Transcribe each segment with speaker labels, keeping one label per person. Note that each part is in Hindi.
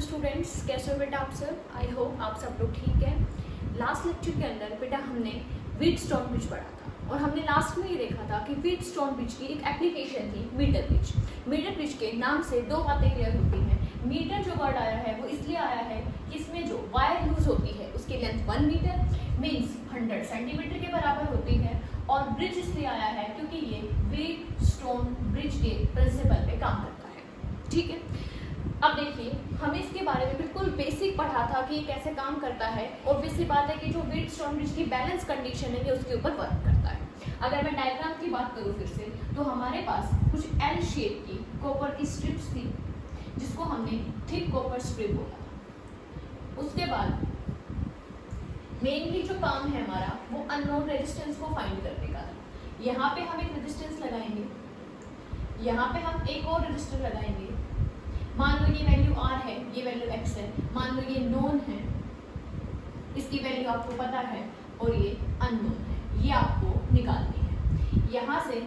Speaker 1: स्टूडेंट्स, कैसे हो बेटा आप सब। आई होप आप सब लोग ठीक हैं। लास्ट लेक्चर के अंदर बेटा हमने व्हीटस्टोन ब्रिज पढ़ा था और हमने लास्ट में ये देखा था कि व्हीटस्टोन ब्रिज की एक एप्लीकेशन थी मीटर ब्रिज। मीटर ब्रिज के नाम से दो बातें क्लियर होती हैं। मीटर जो वर्ड आया है वो इसलिए आया है कि इसमें जो वायर यूज होती है उसकी लेंथ 1 मीटर मीन्स 100 सेंटीमीटर के बराबर होती है, और ब्रिज इसलिए आया है क्योंकि ये व्हीटस्टोन ब्रिज के प्रिंसिपल पे काम करता है। ठीक है, अब देखिए हमें इसके बारे में बिल्कुल बेसिक पढ़ा था कि ये कैसे काम करता है, और बेसिक बात है कि जो व्हीटस्टोन ब्रिज की बैलेंस कंडीशन है ये उसके ऊपर वर्क करता है। अगर मैं डायग्राम की बात करूँ फिर से, तो हमारे पास कुछ एल शेप की कॉपर की स्ट्रिप्स थी जिसको हमने थिक कॉपर स्ट्रिप बोला था। उसके बाद मेनली जो काम है हमारा वो अननोन रेजिस्टेंस को फाइंड करने का था। यहाँ पे हम एक रेजिस्टेंस लगाएंगे, यहाँ पे हम एक और रेजिस्टर लगाएंगे। मान लो ये वैल्यू R है, ये वैल्यू X है, मान लो ये नोन है, इसकी वैल्यू आपको पता है, और ये अननोन है, ये आपको निकालनी है। यहाँ से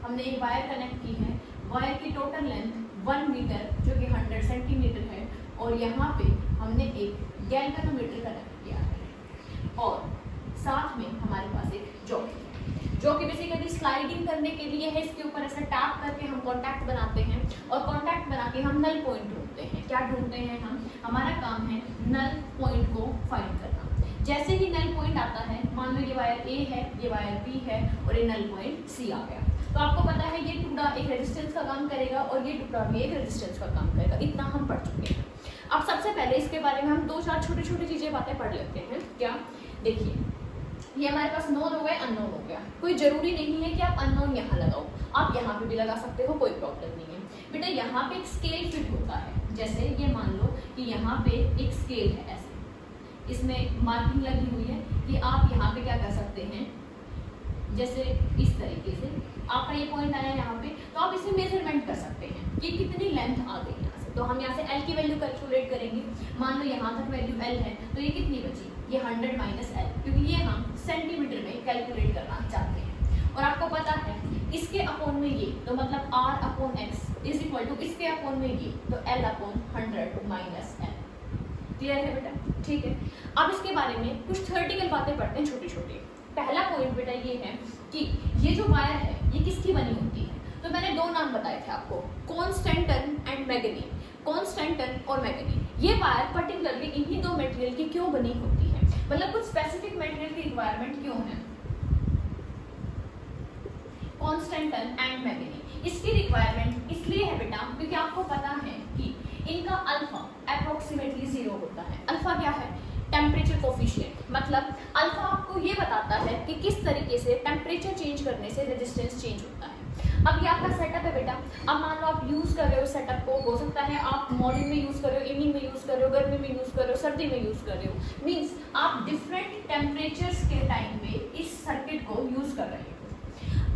Speaker 1: हमने एक वायर कनेक्ट की है, वायर की टोटल लेंथ 1 मीटर जो कि 100 सेंटीमीटर है, और यहाँ पे हमने एक गैल्वेनोमीटर कनेक्ट किया है, और साथ में हमारे पास एक जॉकी है जो कि बेसिकली स्लाइडिंग करने के लिए है। इसके ऊपर ऐसा टैप करके हम कॉन्टैक्ट बनाते हैं, और कॉन्टैक्ट बना के हम नल पॉइंट ढूंढते हैं। क्या ढूंढते हैं हम? हमारा काम है नल पॉइंट को फाइंड करना। जैसे ही नल पॉइंट आता है, मान लो ये वायर A है, ये वायर B है, और ये नल पॉइंट C आ गया, तो आपको पता है ये टुकड़ा एक रेजिस्टेंस का काम करेगा और ये टुकड़ा भी एक रेजिस्टेंस का काम करेगा। इतना हम पढ़ चुके हैं। अब सबसे पहले इसके बारे में हम 2-4 छोटी-छोटी चीजें बातें पढ़ लेते हैं। क्या? देखिए, ये हमारे पास नोन हो गया, अननोन हो गया। कोई जरूरी नहीं है कि आप अननोन यहाँ लगाओ, आप यहाँ पे भी लगा सकते हो, कोई प्रॉब्लम नहीं है। बेटा यहाँ पे एक स्केल फिट होता है। जैसे ये मान लो कि यहाँ पे एक स्केल है, ऐसे इसमें मार्किंग लगी हुई है कि आप यहाँ पे क्या कर सकते हैं, जैसे इस तरीके से आपका ये पॉइंट आया यहाँ पे, तो आप इसे मेजरमेंट कर सकते हैं कि कितनी लेंथ आ गई यहाँ से। तो हम यहाँ से L की वैल्यू कैलकुलेट करेंगे। मान लो यहाँ तक वैल्यू L है, तो ये कितनी बची? ये 100 माइनस L, क्योंकि ये हम सेंटीमीटर में कैलकुलेट करना चाहते हैं। और आपको पता है इसके अपोन में ये, तो मतलब R upon X is equal to इसके अपोन में ये, तो L upon 100 minus L। Clear है बेटा? ठीक है, अब इसके बारे में कुछ थ्योरेटिकल बातें पढ़ते हैं छोटी छोटी। पहला पॉइंट बेटा ये है कि ये जो वायर है ये किसकी बनी होती है। तो मैंने 2 नाम बताए थे आपको, कॉन्स्टेंटन एंड मैग्नीज। कॉन्स्टेंटन और मैग्नीज, ये वायर पर्टिकुलरली इन्हीं 2 मटेरियल की क्यों बनी होती है, मतलब कुछ स्पेसिफिक मटेरियल की रिक्वायरमेंट क्यों है। कॉन्स्टेंटन एंड मैग्नीज, इसकी रिक्वायरमेंट इसलिए है बेटा क्योंकि आपको पता है कि इनका अल्फा अप्रोक्सीमेटली 0 होता है। अल्फा क्या है? टेम्परेचर कोफिशिएंट, मतलब अल्फा आपको ये बताता है कि किस तरीके से टेम्परेचर चेंज करने से रेजिस्टेंस चेंज होता है। अब ये आपका सेटअप है बेटा। अब मान लो आप यूज कर रहे हो सेटअप को, हो सकता है आप मॉर्निंग में यूज कर रहे हो, इवनिंग में यूज कर रहे हो, गर्मी में यूज कर रहे हो, सर्दी में यूज कर रहे हो, मीन्स आप डिफरेंट टेम्परेचर्स के टाइम में इस सर्किट को यूज कर रहे हो।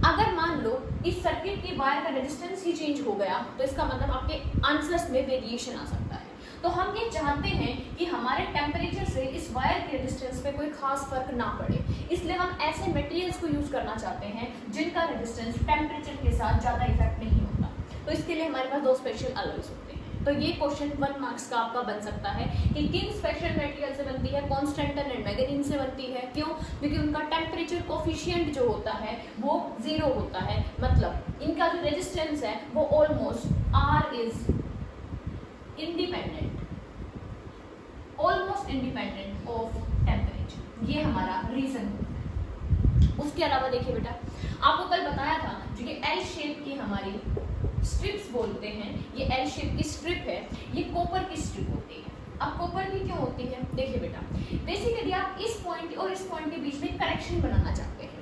Speaker 1: अगर मान लो इस सर्किट की वायर का रेजिस्टेंस ही चेंज हो गया, तो इसका मतलब आपके आंसर्स में वेरिएशन आ सकता है। तो हम ये चाहते हैं कि हमारे टेम्परेचर से इस वायर के रेजिस्टेंस पे कोई खास फर्क ना पड़े, इसलिए हम ऐसे मटेरियल्स को यूज करना चाहते हैं जिनका रेजिस्टेंस टेम्परेचर के साथ ज़्यादा इफेक्ट नहीं होता। तो इसके लिए हमारे पास 2 स्पेशल अलॉयज होते हैं। तो ये क्वेश्चन 1 मार्क्स का आपका बन सकता है कि किन स्पेशल मटेरियल से बनती है। कॉन्स्टेंटन एंड मैग्नीज से बनती है। क्यों? क्योंकि उनका टेम्परेचर कोफिशिएंट जो होता है वो 0 होता है, मतलब इनका जो रेजिस्टेंस है वो almost R is independent, almost independent of temperature. ये हमारा रीजन है। उसके अलावा देखिए बेटा, आपको कल बताया था जो कि एल शेप की हमारी स्ट्रिप्स बोलते हैं, ये एल शेप की स्ट्रिप है, ये कॉपर की स्ट्रिप होती है। अब कॉपर की क्यों होती है? देखिए बेटा, बेसिकली आप इस पॉइंट और इस पॉइंट के बीच में कनेक्शन बनाना चाहते हैं।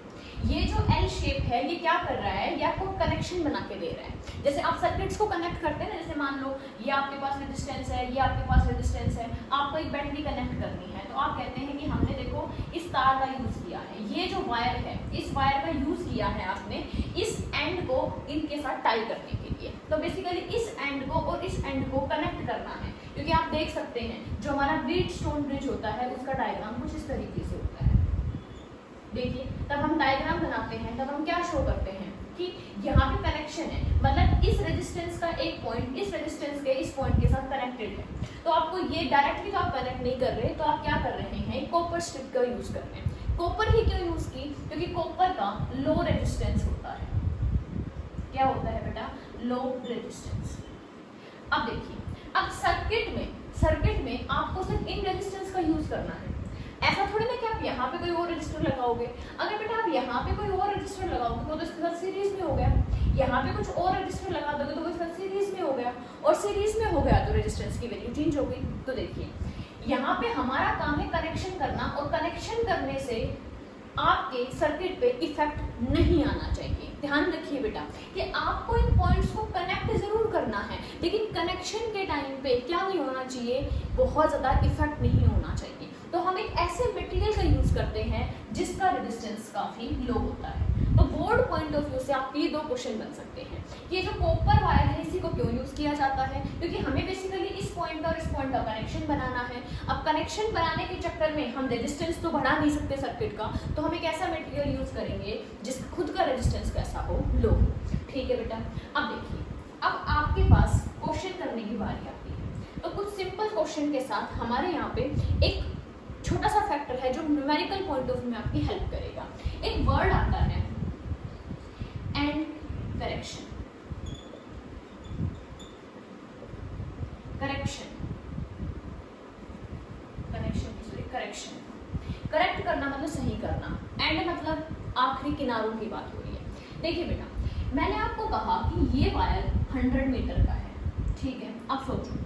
Speaker 1: ये जो एल शेप है ये क्या कर रहा है, ये आपको कनेक्शन बना के दे रहा है। जैसे आप सर्किट्स को कनेक्ट करते हैं ना, जैसे मान लो ये आपके पास रेजिस्टेंस है, ये आपके पास रेजिस्टेंस है, आपको एक बैटरी कनेक्ट करनी है, तो आप कहते हैं कि हमने देखो इस तार का यूज किया है, ये जो वायर है इस वायर का यूज किया है आपने इस एंड को इनके साथ टाई करने के लिए। तो बेसिकली इस एंड को और इस एंड को कनेक्ट करना है, क्योंकि आप देख सकते हैं जो हमारा व्हीटस्टोन ब्रिज होता है उसका डायग्राम कुछ इस तरीके से होता है। देखिए, तब हम डायग्राम बनाते हैं तब हम क्या शो करते हैं कि यहाँ पे कनेक्शन है, मतलब इस रेजिस्टेंस का एक पॉइंट इस रेजिस्टेंस के इस पॉइंट के साथ कनेक्टेड है। तो आपको ये डायरेक्टली तो आप कनेक्ट नहीं कर रहे, तो आप क्या कर रहे हैं, कॉपर स्ट्रिप का यूज कर रहे हैं। कॉपर ही क्यों यूज की, क्योंकि कॉपर का लो रेजिस्टेंस होता है। क्या होता है बेटा, लो रेजिस्टेंस। अब देखिए, अब सर्किट में आपको सिर्फ इन रेजिस्टेंस का यूज करना है। ऐसा थोड़ी ना कि आप यहाँ पे कोई और रजिस्टर लगाओगे। अगर बेटा आप यहाँ पे कोई और रजिस्टर लगाओगे तो इसके साथ सीरीज में हो गया, यहाँ पे कुछ और रजिस्टर लगा दोगे तो इसके साथ सीरीज में हो गया, और सीरीज में हो गया तो रेजिस्टेंस की वैल्यू चेंज हो गई। तो देखिए यहाँ पे हमारा काम है कनेक्शन करना, और कनेक्शन करने से आपके सर्किट पे इफेक्ट नहीं आना चाहिए। ध्यान रखिए बेटा कि आपको इन पॉइंट्स को कनेक्ट जरूर करना है, लेकिन कनेक्शन के टाइम पे क्या नहीं होना चाहिए, बहुत ज़्यादा इफेक्ट नहीं होना चाहिए। तो हम एक ऐसे मटेरियल का यूज करते हैं जिसका रेजिस्टेंस काफी लो होता है। तो बोर्ड पॉइंट ऑफ व्यू से आपके ये दो क्वेश्चन बन सकते हैं। ये जो कॉपर वायर है इसी को क्यों यूज किया जाता है, क्योंकि हमें बेसिकली इस पॉइंट का और इस पॉइंट का कनेक्शन बनाना है। अब कनेक्शन बनाने के चक्कर में हम रेजिस्टेंस तो बढ़ा नहीं सकते सर्किट का, तो हम एक ऐसा मटेरियल यूज करेंगे जिसका खुद का रेजिस्टेंस कैसा हो, लो। ठीक है बेटा, अब देखिए, अब आपके पास क्वेश्चन करने की बारी आती है। तो कुछ सिंपल क्वेश्चन के साथ हमारे यहाँ पे एक छोटा सा फैक्टर है जो न्यूमेरिकल पॉइंट ऑफ व्यू में आपकी हेल्प करेगा। एक वर्ड आता है एंड करेक्शन। करेक्ट करना मतलब सही करना, एंड मतलब आखिरी किनारों की बात हो रही है। देखिए बेटा, मैंने आपको कहा कि ये वायर 100 मीटर का है, ठीक है। अब सोचो,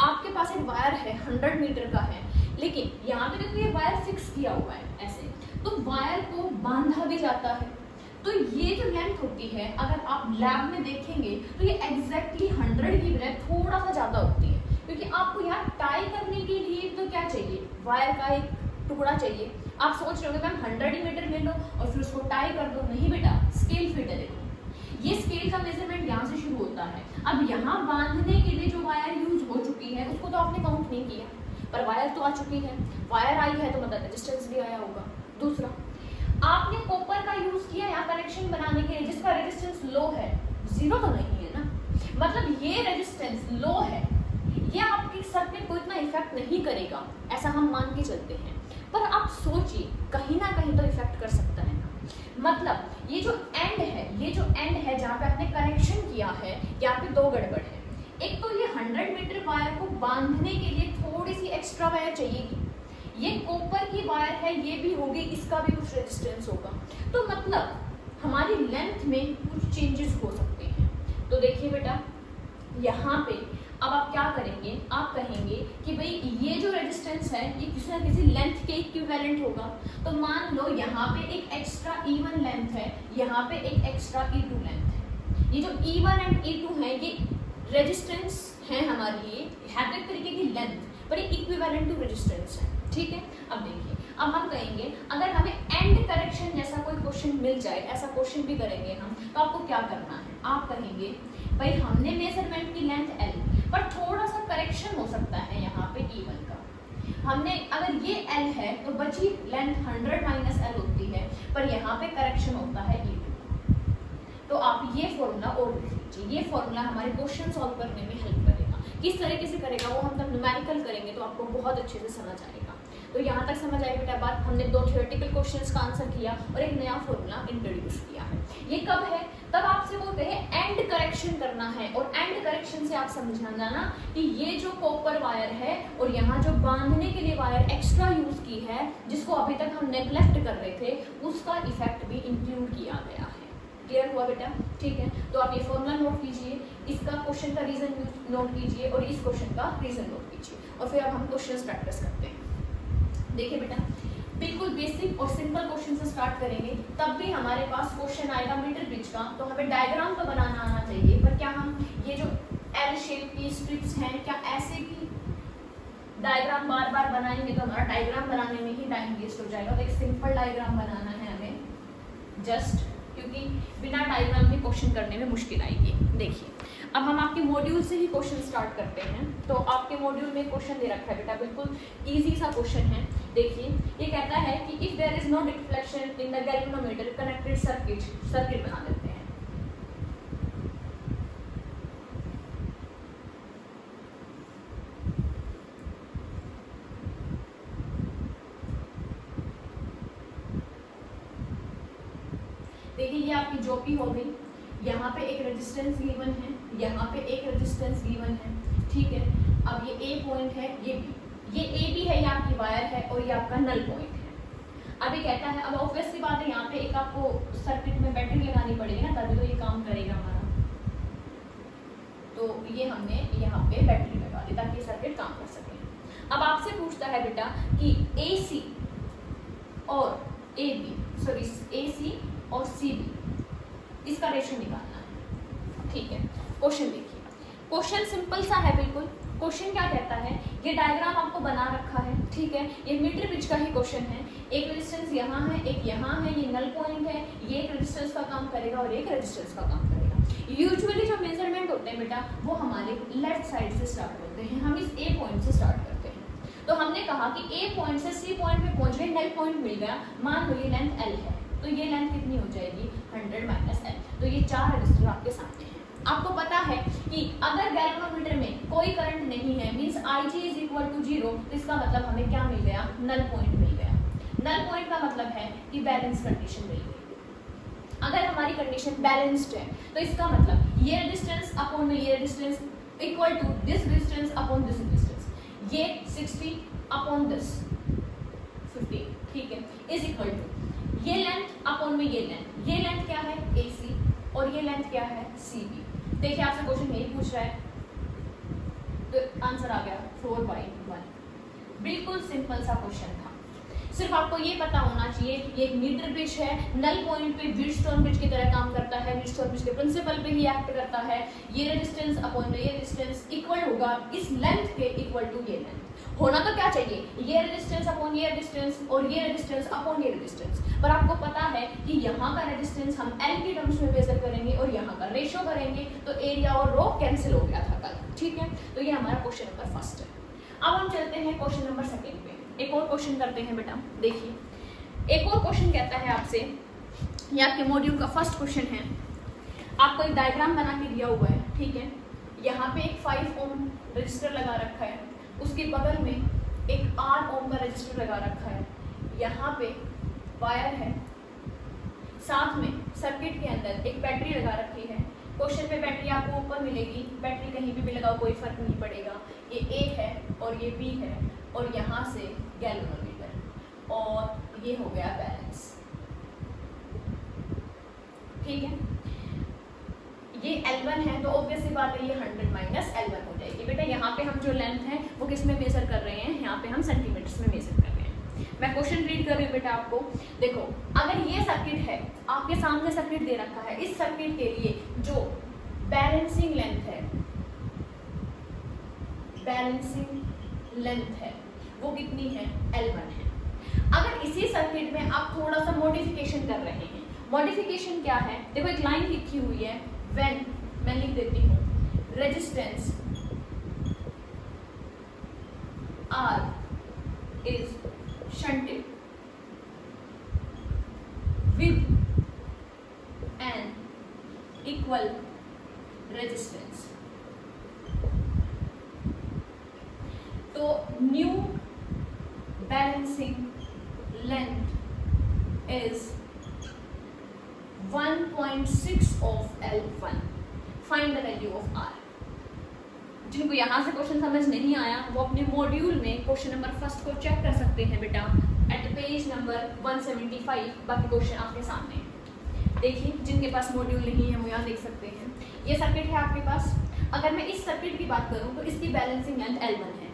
Speaker 1: आपके पास एक वायर है 100 मीटर का है, लेकिन यहाँ पे देखो ये वायर फिक्स किया हुआ है ऐसे, तो वायर को बांधा भी जाता है। तो ये जो लेंथ होती है, अगर आप लैब में देखेंगे तो ये एग्जैक्टली 100 की बजाय थोड़ा सा ज़्यादा होती है, क्योंकि आपको यहाँ टाई करने के लिए तो क्या चाहिए, वायर का एक टुकड़ा चाहिए। आप सोच रहे हो मैम 100 मीटर ले लो और फिर उसको टाई कर दो, नहीं बेटा, स्केल फिट है। देखो ये स्केल का मेजरमेंट यहाँ से शुरू होता है। अब यहाँ बांधने के लिए जो वायर यूज हो चुकी है उसको तो आपने काउंट नहीं किया, पर वायर तो आ चुकी है, वायर आई है तो मतलब रेजिस्टेंस भी आया होगा। दूसरा, आपने कॉपर का यूज किया यहाँ कनेक्शन बनाने के लिए जिसका रेजिस्टेंस लो है, जीरो तो नहीं है ना, मतलब ये रेजिस्टेंस लो है, ये आपकी सर्किट को इतना इफेक्ट नहीं करेगा, ऐसा हम मान के चलते हैं। पर आप सोचिए, कहीं ना कहीं तो इफेक्ट कर सकता है ना। मतलब ये जो एंड है जहाँ पे आपने कनेक्शन किया है, यहाँ पे दो गड़बड़ है। एक तो ये 100 मीटर वायर को बांधने के लिए थोड़ी सी एक्स्ट्रा वायर चाहिएगी, ये कॉपर की वायर है, ये भी होगी, इसका भी कुछ रेजिस्टेंस होगा, तो मतलब हमारी लेंथ में कुछ चेंजेस हो सकते हैं। तो देखिए बेटा, यहाँ पे अब आप क्या करेंगे, आप कहेंगे कि भाई ये जो रेजिस्टेंस है ये किसी ना किसी लेंथ के इक्विवेलेंट होगा। तो मान लो यहाँ पे एक एक्स्ट्रा E1 लेंथ है, यहाँ पे एक एक्स्ट्रा E2 लेंथ है। ये जो E1 एंड E2 है ये रेजिस्टेंस है हमारे लिए, है तो एक तरीके की लेंथ, पर ये इक्विवेलेंट टू रेजिस्टेंस है। ठीक है, अब देखिए, अब हम कहेंगे अगर हमें एंड करेक्शन जैसा कोई क्वेश्चन मिल जाए, ऐसा क्वेश्चन भी करेंगे हम, तो आपको क्या करना है, आप कहेंगे भाई हमने मेजरमेंट की लेंथ L, पर थोड़ा सा करेक्शन हो सकता है यहाँ पे E1 का। हमने अगर ये L है तो बची लेंथ 100 माइनस L होती है, पर यहाँ पे करेक्शन होता है E2। तो आप ये फॉर्मूला और लिख लीजिए, ये फॉर्मूला हमारे क्वेश्चन सॉल्व करने में हेल्प करेगा। किस तरीके से करेगा वो हम तब न्यूमेरिकल करेंगे तो आपको बहुत अच्छे से समझ आएगा। तो यहाँ तक समझ आए बेटा बात, हमने 2 थियोरेटिकल क्वेश्चंस का आंसर किया और एक नया फॉर्मूला इंट्रोड्यूस किया है। ये कब है, तब आपसे बोलते हैं एंड करेक्शन करना है, और एंड करेक्शन से आप समझना ना कि ये जो कॉपर वायर है और यहाँ जो बांधने के लिए वायर एक्स्ट्रा यूज की है, जिसको अभी तक हम नेग्लेक्ट कर रहे थे, उसका इफेक्ट भी इंक्लूड किया गया है। क्लियर हुआ बेटा? ठीक है, तो आप ये फॉर्मूला नोट कीजिए, इसका क्वेश्चन का रीजन नोट कीजिए और इस क्वेश्चन का रीजन नोट कीजिए, और फिर अब हम क्वेश्चंस प्रैक्टिस करते हैं। देखिए बेटा, बिल्कुल बेसिक और सिंपल क्वेश्चन से स्टार्ट करेंगे, तब भी हमारे पास क्वेश्चन आएगा मीटर ब्रिज का, तो हमें डायग्राम तो बनाना आना चाहिए। पर क्या हम ये जो एल शेप की स्ट्रिप्स हैं, क्या ऐसे भी डायग्राम बार बार बनाएंगे तो हमारा डायग्राम बनाने में ही टाइम वेस्ट हो जाएगा। तो एक सिंपल डायग्राम बनाना है हमें, जस्ट क्योंकि बिना डायग्राम के क्वेश्चन करने में मुश्किल आएगी। देखिए, अब हम आपके मॉड्यूल से ही क्वेश्चन स्टार्ट करते हैं। तो आपके मॉड्यूल में क्वेश्चन दे रखा है बेटा, बिल्कुल इजी सा क्वेश्चन है। देखिए, ये कहता है कि if there is no reflection in the galvanometer connected circuit बना देते हैं। देखिए ये आपकी जोपी हो गई, यहाँ पे एक रेजिस्टेंस गिवन है, यहाँ पे एक रेजिस्टेंस गिवन है, ठीक है। अब ये ए पॉइंट है, ये बी, ये ए बी है, ये आपकी वायर है और ये आपका नल पॉइंट है। अभी कहता है, अब ऑब्वियस सी बात है यहाँ पे एक आपको सर्किट में बैटरी लगानी पड़ेगी ना, तभी तो ये काम करेगा हमारा। तो ये हमने यहाँ पे बैटरी लगा दी ताकि सर्किट काम कर सके। अब आपसे पूछता है बेटा कि AC और AB, सॉरी AC और CB, इसका रेशियो निकालना है, ठीक है। क्वेश्चन देखिए, क्वेश्चन सिंपल सा है बिल्कुल। क्वेश्चन क्या कहता है, ये डायग्राम आपको बना रखा है, ठीक है। ये मीटर पिच का ही क्वेश्चन है। एक रेजिस्टेंस यहाँ है, एक यहाँ है, ये नल पॉइंट है, ये एक रेजिस्टेंस का काम करेगा और एक रेजिस्टेंस का काम करेगा। यूजुअली जो मेजरमेंट होते हैं बेटा वो हमारे लेफ्ट साइड से स्टार्ट होते हैं, हम इस ए पॉइंट से स्टार्ट करते हैं। तो हमने कहा कि ए पॉइंट से सी पॉइंट पे पहुंच गए, नल पॉइंट मिल गया, मान लो ये लेंथ एल है, तो ये लेंथ कितनी हो जाएगी 100 माइनस एल। तो ये 4 रजिस्टर आपके सामने हैं। आपको पता है कि अगर गैल्वेनोमीटर में कोई करंट नहीं है, means Ig is equal to 0, तो इसका मतलब हमें क्या मिल गया, नल पॉइंट मिल गया। नल पॉइंट का मतलब है कि बैलेंस कंडीशन मिल गई। अगर हमारी कंडीशन बैलेंस्ड है तो इसका मतलब ये रेजिस्टेंस अपॉन में ये resistance equal to this resistance upon this resistance, ये 60 अपॉन दिस 50, ठीक है, इज इक्वल टू ये लेंथ अपॉन में ये लेंथ। ये लेंथ क्या है AC और ये लेंथ क्या है CB। देखिए आपसे क्वेश्चन यही पूछ रहा है, तो आंसर आ गया 4/1। बिल्कुल सिंपल सा क्वेश्चन था। सिर्फ आपको ये पता होना चाहिए ये एक मीटर पिच है, नल पॉइंट पे व्हीटस्टोन पिच की तरह काम करता है, व्हीटस्टोन पिच के प्रिंसिपल पे ही एक्ट करता है। ये रेजिस्टेंस अपॉन ये रेजिस्टेंस इक्वल होगा इस लेंथ के इक्वल टू ये लेंथ। होना तो क्या चाहिए, ये रेजिस्टेंस अपॉन ये रेजिस्टेंस और ये रेजिस्टेंस अपॉन ये रेजिस्टेंस। पर आपको पता है कि यहाँ का रेजिस्टेंस हम L की टर्म्स में मेजर करेंगे और यहाँ का रेशियो करेंगे, तो एरिया और रो कैंसिल हो गया था कल, ठीक है। तो ये हमारा क्वेश्चन नंबर फर्स्ट है। अब हम चलते हैं क्वेश्चन नंबर सेकंड पे। एक और क्वेश्चन करते हैं बेटा। देखिए एक और क्वेश्चन कहता है आपसे, ये आपके मॉड्यूल का फर्स्ट क्वेश्चन है। आपको एक डायग्राम बना के दिया हुआ है, ठीक है। यहाँ पे एक 5 ओम रजिस्टर लगा रखा है, उसके बगल में एक 8 ओम का रजिस्टर लगा रखा है, यहाँ पे वायर है, साथ में सर्किट के अंदर एक बैटरी लगा रखी है। क्वेश्चन पे बैटरी आपको ऊपर मिलेगी, बैटरी कहीं भी लगाओ कोई फर्क नहीं पड़ेगा। ये A है और ये B है और यहाँ से गैल्वेनोमीटर और ये हो गया बैलेंस, ठीक है। ये L1 है तो ऑब्वियस सी बात है ये 100 माइनस L1 हो जाएगी। बेटा यहाँ पे हम जो लेंथ है वो किस में मेजर कर रहे हैं, यहाँ पे हम सेंटीमीटर्स में मेजर कर रहे हैं। मैं क्वेश्चन रीड कर रही हूँ बेटा आपको। देखो अगर ये सर्किट है, आपके सामने सर्किट दे रखा है, इस सर्किट के लिए जो बैलेंसिंग लेंथ है, बैलेंसिंग लेंथ है वो कितनी है, L1 है। अगर इसी सर्किट में आप थोड़ा सा मॉडिफिकेशन कर रहे हैं, मॉडिफिकेशन क्या है, देखो एक लाइन लिखी हुई है, व्हेन, मैं लिख देती हूँ, resistance R is shunted with an equal resistance, तो new balancing length is 1.6 of L1. Find the value of R। जिनको यहाँ से क्वेश्चन समझ नहीं आया वो अपने मॉड्यूल में क्वेश्चन नंबर फर्स्ट को चेक कर सकते हैं बेटा, एट पेज नंबर 175। बाकी क्वेश्चन आपके सामने देखिए, जिनके पास मॉड्यूल नहीं है वो यहाँ देख सकते हैं। ये सर्किट है आपके पास। अगर मैं इस सर्किट की बात करूँ तो इसकी बैलेंसिंग लेंथ L1 है,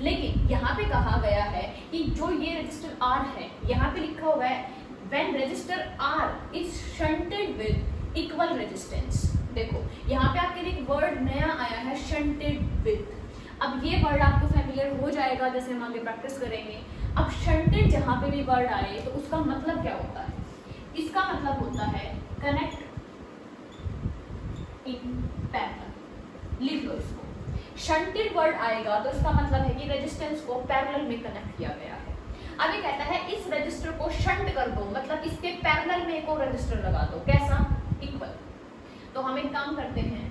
Speaker 1: लेकिन यहाँ पे कहा गया है कि जो ये रजिस्टर R है, यहाँ पे लिखा हुआ है when resistor R is shunted with equal resistance। देखो यहाँ पे आपके लिए एक वर्ड नया आया है, shunted with। अब ये वर्ड आपको फैमिलियर हो जाएगा जैसे हम आगे प्रैक्टिस करेंगे। अब shunted जहाँ पे भी वर्ड आए तो उसका मतलब क्या होता है, इसका मतलब होता है कनेक्ट इन पैरेलल। लिख लो इसको, शंटेड वर्ड आएगा तो इसका मतलब है कि रेजिस्टेंस को पैरेलल में कनेक्ट किया गया है। अब ये कहता है इस रजिस्टर को शंट कर दो, मतलब इसके पैरेलल में एक और रजिस्टर लगा दो, कैसा, इक्वल। तो हम एक काम करते हैं,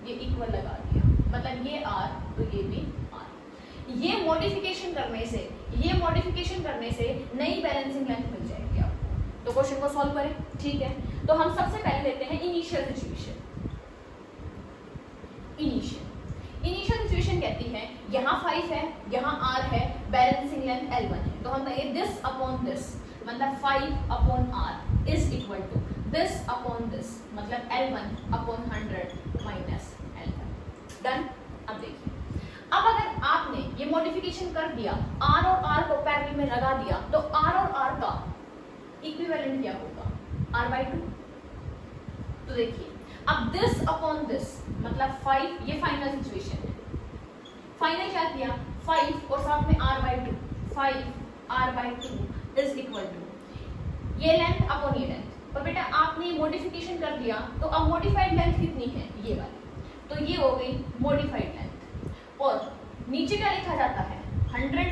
Speaker 1: ये इक्वल लगा दिया, मतलब ये R तो ये भी R। ये मॉडिफिकेशन करने से नई बैलेंसिंग लेंथ मिल जाएगी आपको। तो क्वेश्चन को सॉल्व करें, ठीक है। तो हम सबसे पहले लेते हैं इनिशियल सिचुएशन। इनिशियल सिचुएशन कहती है यहाँ 5 है, यहाँ r है, बैलेंसिंग लेंथ L1 है, तो हम कहेंगे दिस अपॉन दिस मतलब 5 upon r is equal to this upon this मतलब L1 upon 100 minus L1। Done. अब देखिए, अब अगर आपने ये मॉडिफिकेशन कर दिया, r और r को पैरेलल में लगा दिया, तो r और r का इक्विवेलेंट क्या होगा, r/2। तो देखिए अब दिस अपॉन दिस मतलब 5, ये फाइनल सिचुएशन है। फाइनल क्या किया, 5 और साथ में r/2, 5 r/2 is equal to ये लेंथ अपॉन ये लेंथ। और बेटा आपने मॉडिफिकेशन कर दिया, तो अब मॉडिफाइड लेंथ कितनी है, ये वाली, तो ये हो गई मॉडिफाइड लेंथ। और नीचे क्या लिखा जाता है, 100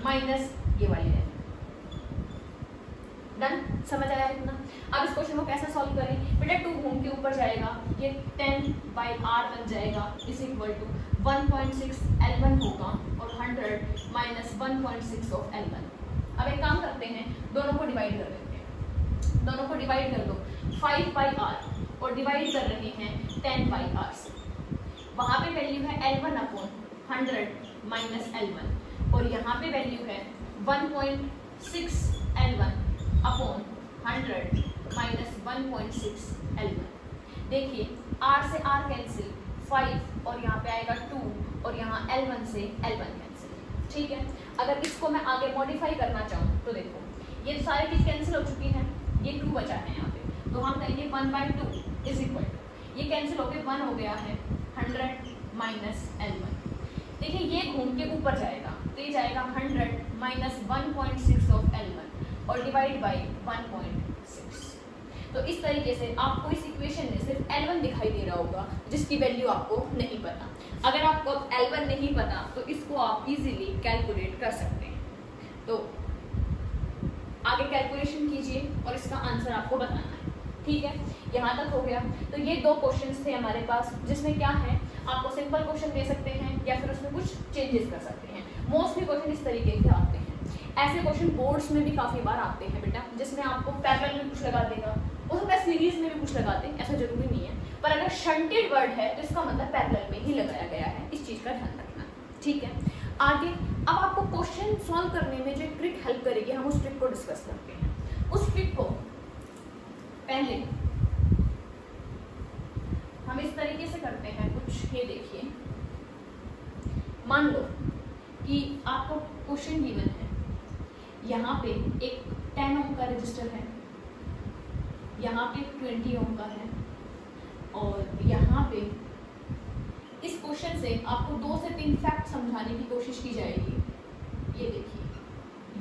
Speaker 1: माइनस ये वाली लेंथ। डन, समझ आया इतना। अब इस क्वेश्चन को कैसे सॉल्व करें, बेटा 2 घूम के ऊपर जाएगा, ये 10/r बन जाएगा इज इक्वल टू 1.6 L1 होगा और 100 माइनस 1.6 ऑफ L1। अब एक काम करते हैं, दोनों को डिवाइड कर देते हैं, दोनों को डिवाइड कर दो, 5/r और डिवाइड कर रहे हैं 10/r से। वहाँ पे वैल्यू है L1 अपॉन 100 माइनस L1 और यहाँ पे वैल्यू है 1.6 L1 अपॉन 100 माइनस 1.6 L1। देखिए r से r कैंसिल, 5 और यहाँ पे आएगा 2 और यहाँ L1 से L1 कैंसिल, ठीक है। अगर इसको मैं आगे मॉडिफाई करना चाहूँ तो देखो ये सारी चीज कैंसिल हो चुकी है, ये 2 बचा है यहाँ पे, तो हम कहेंगे 1/2 इज इक्वल टू ये कैंसिल होके 1 हो गया है 100 माइनस L1। देखिए ये घूम के ऊपर जाएगा, तो ये जाएगा 100 माइनस 1.6 ऑफ L1 और डिवाइड बाई 1.6। तो इस तरीके से आपको इस इक्वेशन में सिर्फ L1 दिखाई दे रहा होगा जिसकी वैल्यू आपको नहीं पता। अगर आपको अब L1 नहीं पता तो इसको आप इजीली कैलकुलेट कर सकते हैं। तो आगे कैलकुलेशन कीजिए और इसका आंसर आपको बताना है, ठीक है। यहाँ तक हो गया। तो ये 2 क्वेश्चंस थे हमारे पास, जिसमें क्या है, आपको सिंपल क्वेश्चन दे सकते हैं या फिर उसमें कुछ चेंजेस कर सकते हैं। मोस्टली क्वेश्चन इस तरीके से आते हैं। ऐसे क्वेश्चन बोर्ड्स में भी काफ़ी बार आते हैं बेटा, जिसमें आपको पैरेलल में कुछ लगा देगा, हो सकता है सीरीज में भी कुछ लगाते हैं, ऐसा जरूरी नहीं है। पर अगर शंटेड वर्ड है तो इसका मतलब पैरेलल में ही लगाया गया है, इस चीज़ का ध्यान रखना, ठीक है। आगे अब आपको क्वेश्चन सॉल्व करने में जो ट्रिक हेल्प करेगी, हम उस ट्रिक को डिस्कस करते हैं। उस ट्रिक को पहले हम इस तरीके से करते हैं कुछ, ये देखिए, मान लो कि आपको क्वेश्चन गिवन है, यहाँ पे एक 10 ओम का रजिस्टर है, यहाँ पे 20 ओम का है और यहाँ पे इस क्वेश्चन से आपको 2 से 3 फैक्ट समझाने की कोशिश की जाएगी। ये देखिए,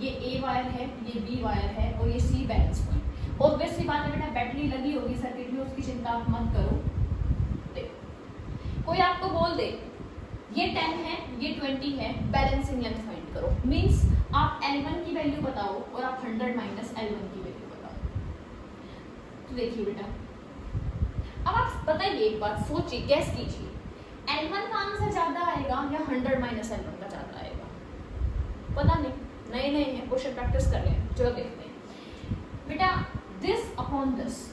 Speaker 1: ये A वायर है, ये B वायर है और ये C बैलेंस पॉइंट। ऑब्वियसली बात है बेटा, बैटरी लगी होगी सर्किट में, उसकी चिंता आप मत करो। देखो, कोई आपको बोल दे ये 10 है, ये 20 है, बैलेंसिंग लेंथ फाइंड करो, मीन्स आप L1 की वैल्यू बताओ और आप 100 माइनस L1 की वैल्यू बताओ। तो देखिए बेटा, अब आप बताइए, एक बात सोचिए, गैस कीजिए, L1 का आंसर ज्यादा आएगा या 100 माइनस L1 का ज्यादा आएगा? पता नहीं, नए नए हैं, क्वेश्चन प्रैक्टिस कर रहे हैं, चलो देखते हैं। बेटा this upon this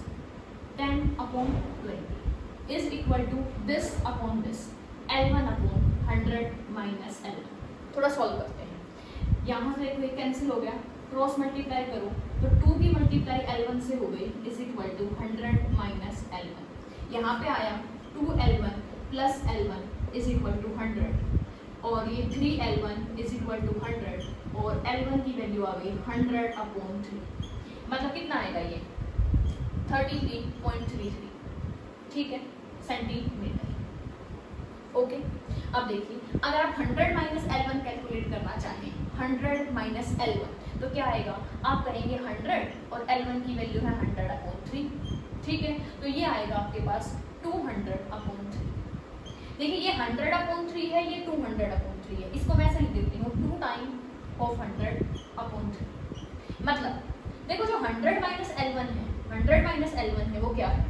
Speaker 1: 10 upon 20 is equal to this upon this L1 upon 100 minus L1। थोड़ा सॉल्व करते हैं। यहाँ से कोई कैंसिल हो गया, क्रॉस मल्टीप्लाई करो तो 2 की मल्टीप्लाई L1 से हो गई is equal to 100 minus L1। यहाँ पे आया 2L1 plus L1 is equal to 100 और ये 3L1 इज इक्वल टू 100 और L1 की वैल्यू आ गई 100 अपॉन 3, मतलब कितना आएगा ये 33.33, ठीक है, सेंटीमीटर। ओके, अब देखिए, अगर आप 100 माइनस L1 कैलकुलेट करना चाहें, 100 माइनस L1 तो क्या आएगा, आप कहेंगे 100 और L1 की वैल्यू है 100 अपॉन 3, ठीक है, तो ये आएगा आपके पास 200 अपॉन 3। देखिए ये 100 अपॉन 3 है, ये 200 अपॉन 3 है, इसको मैं ऐसे लिख देती हूँ 2 टाइम ऑफ 100 अपॉन 3। मतलब देखो जो 100 माइनस L1 है, 100 माइनस L1 है वो क्या है,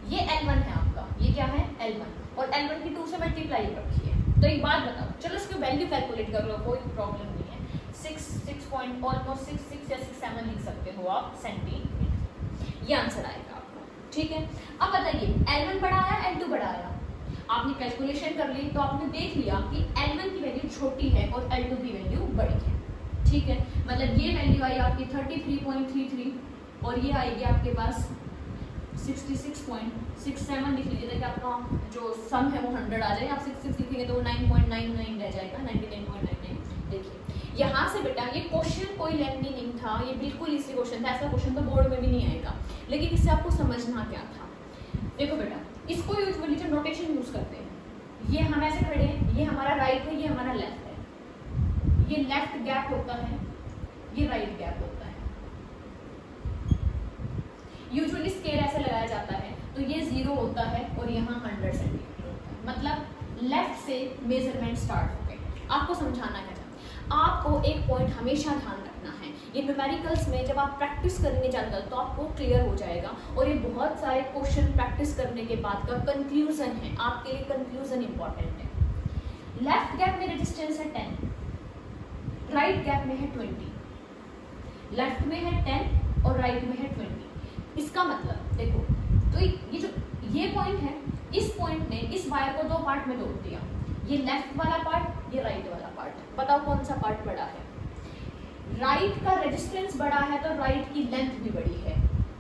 Speaker 1: ये L1 है आपका, ये क्या है L1 और L1 की 2 से मल्टीप्लाई रखी है। तो एक बात बताओ, चलो इसकी वैल्यू कैलकुलेट कर लो, कोई प्रॉब्लम नहीं है, 6 पॉइंट ऑलमोस्ट 6 या 6 7 लिख सकते हो आप सेंटीमीटर। ये आंसर आएगा आपका, ठीक है। अब बताइए L1 बड़ा आया L2 बड़ा आया, आपने कैलकुलेशन कर ली तो आपने देख लिया कि L1 की वैल्यू छोटी है और L2 की वैल्यू बड़ी है, ठीक है। मतलब ये वैल्यू आई आपकी 33.33 और ये आएगी आपके पास 66.67 लिख लीजिए ताकि आपका जो सम है वो 100 आ जाए। आप 66 लिखेंगे तो वो 9.99 रह जाएगा, 99.99। देखिए यहाँ से बेटा ये क्वेश्चन कोई लेंथी नहीं था, ये बिल्कुल इसी क्वेश्चन था, ऐसा क्वेश्चन तो बोर्ड में भी नहीं आएगा, लेकिन इससे आपको समझना क्या था। देखो बेटा इसको यूजुअली जो नोटेशन यूज करते हैं, ये हम ऐसे खड़े हैं, ये हमारा राइट है, ये हमारा लेफ्ट है, ये लेफ्ट गैप होता है, ये राइट गैप होता है। यूजुअली स्केल ऐसे लगाया जाता है तो ये 0 होता है और यहाँ 100 सेंटीमीटर होता है, मतलब लेफ्ट से मेजरमेंट स्टार्ट हो गए। आपको समझाना है, आपको एक पॉइंट हमेशा ध्यान रखना है, ये न्यूमेरिकल्स में जब आप प्रैक्टिस करेंगे ज़्यादा तो आपको क्लियर हो जाएगा, और ये बहुत सारे क्वेश्चन प्रैक्टिस करने के बाद का कंक्लूजन है, आपके लिए कंक्लूजन इंपॉर्टेंट है। लेफ्ट गैप में रेजिस्टेंस है 10, राइट गैप में है 20, लेफ्ट में है 10 और राइट में है 20। इसका मतलब देखो तो ये पॉइंट है, इस पॉइंट ने इस वायर को 2 पार्ट में तोड़ दिया, ये लेफ्ट वाला पार्ट, ये राइट वाला पार्ट। बताओ कौन सा पार्ट बड़ा है? राइट का रेजिस्टेंस बड़ा है तो राइट की लेंथ भी बड़ी है,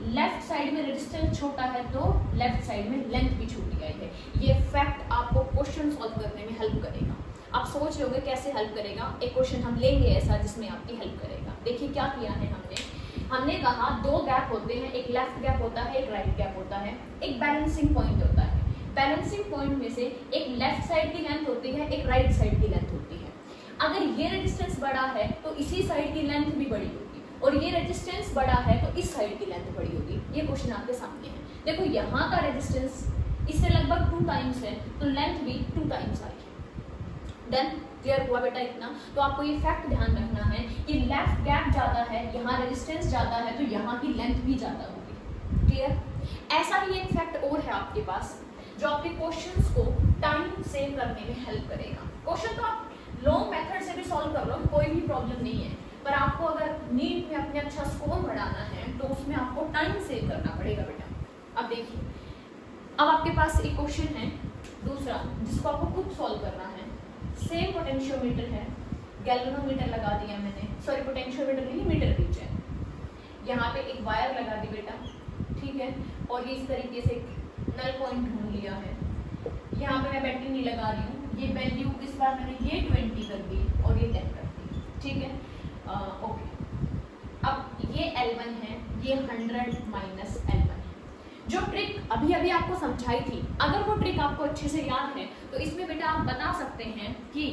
Speaker 1: लेफ्ट साइड में रेजिस्टेंस छोटा है तो लेफ्ट साइड में लेंथ भी छोटी आई है। ये फैक्ट आपको क्वेश्चन सॉल्व करने में हेल्प करेगा। आप सोच रहे होंगे कैसे हेल्प करेगा, एक क्वेश्चन हम लेंगे ऐसा जिसमें आपकी हेल्प करेगा। देखिए क्या किया है हमने कहा 2 गैप होते हैं, एक लेफ्ट गैप होता है, एक राइट गैप होता है, एक बैलेंसिंग पॉइंट होता है। बैलेंसिंग पॉइंट में से एक लेफ्ट साइड की लेंथ होती है, एक राइट साइड की लेंथ होती है। अगर ये रेजिस्टेंस बड़ा है तो इसी साइड की लेंथ भी बड़ी होगी, और ये रेजिस्टेंस बड़ा है तो इस साइड की लेंथ बड़ी होगी। ये क्वेश्चन आपके सामने है। देखो यहाँ का रेजिस्टेंस इससे लगभग 2 टाइम्स है तो लेंथ भी 2 टाइम्स आई है। डन, क्लियर हुआ बेटा इतना? तो आपको ये फैक्ट ध्यान रखना है कि लेफ्ट गैप ज़्यादा है, यहाँ रेजिस्टेंस ज़्यादा है तो यहाँ की लेंथ भी ज़्यादा होगी। क्लियर? ऐसा ही एक फैक्ट और है आपके पास जो आपके क्वेश्चंस को टाइम सेव करने में हेल्प करेगा। क्वेश्चन तो आप लॉन्ग मेथड से भी सॉल्व कर लो, कोई भी प्रॉब्लम नहीं है, पर आपको अगर नीट में अपने अच्छा स्कोर बढ़ाना है तो उसमें आपको टाइम सेव करना पड़ेगा बेटा। अब देखिए, अब आपके पास एक क्वेश्चन है दूसरा जिसको आपको खुद सॉल्व करना है। सेम पोटेंशियोमीटर है, गैल्वेनोमीटर लगा दिया मैंने, सॉरी पोटेंशियोमीटर नहीं मीटर ब्रिज है। यहाँ पे एक वायर लगा दी बेटा, ठीक है, और ये इस तरीके से नल पॉइंट ढूंढ लिया है। यहाँ पे मैं बैटरी नहीं लगा रही हूँ, ये वैल्यू इस बार मैंने ये 20 कर दी और ये 10 कर दी, ठीक है। ओके, अब ये L1 है, ये 100 माइनस L1 है। जो ट्रिक अभी अभी आपको समझाई थी, अगर वो ट्रिक आपको अच्छे से याद है तो इसमें बेटा आप बता सकते हैं कि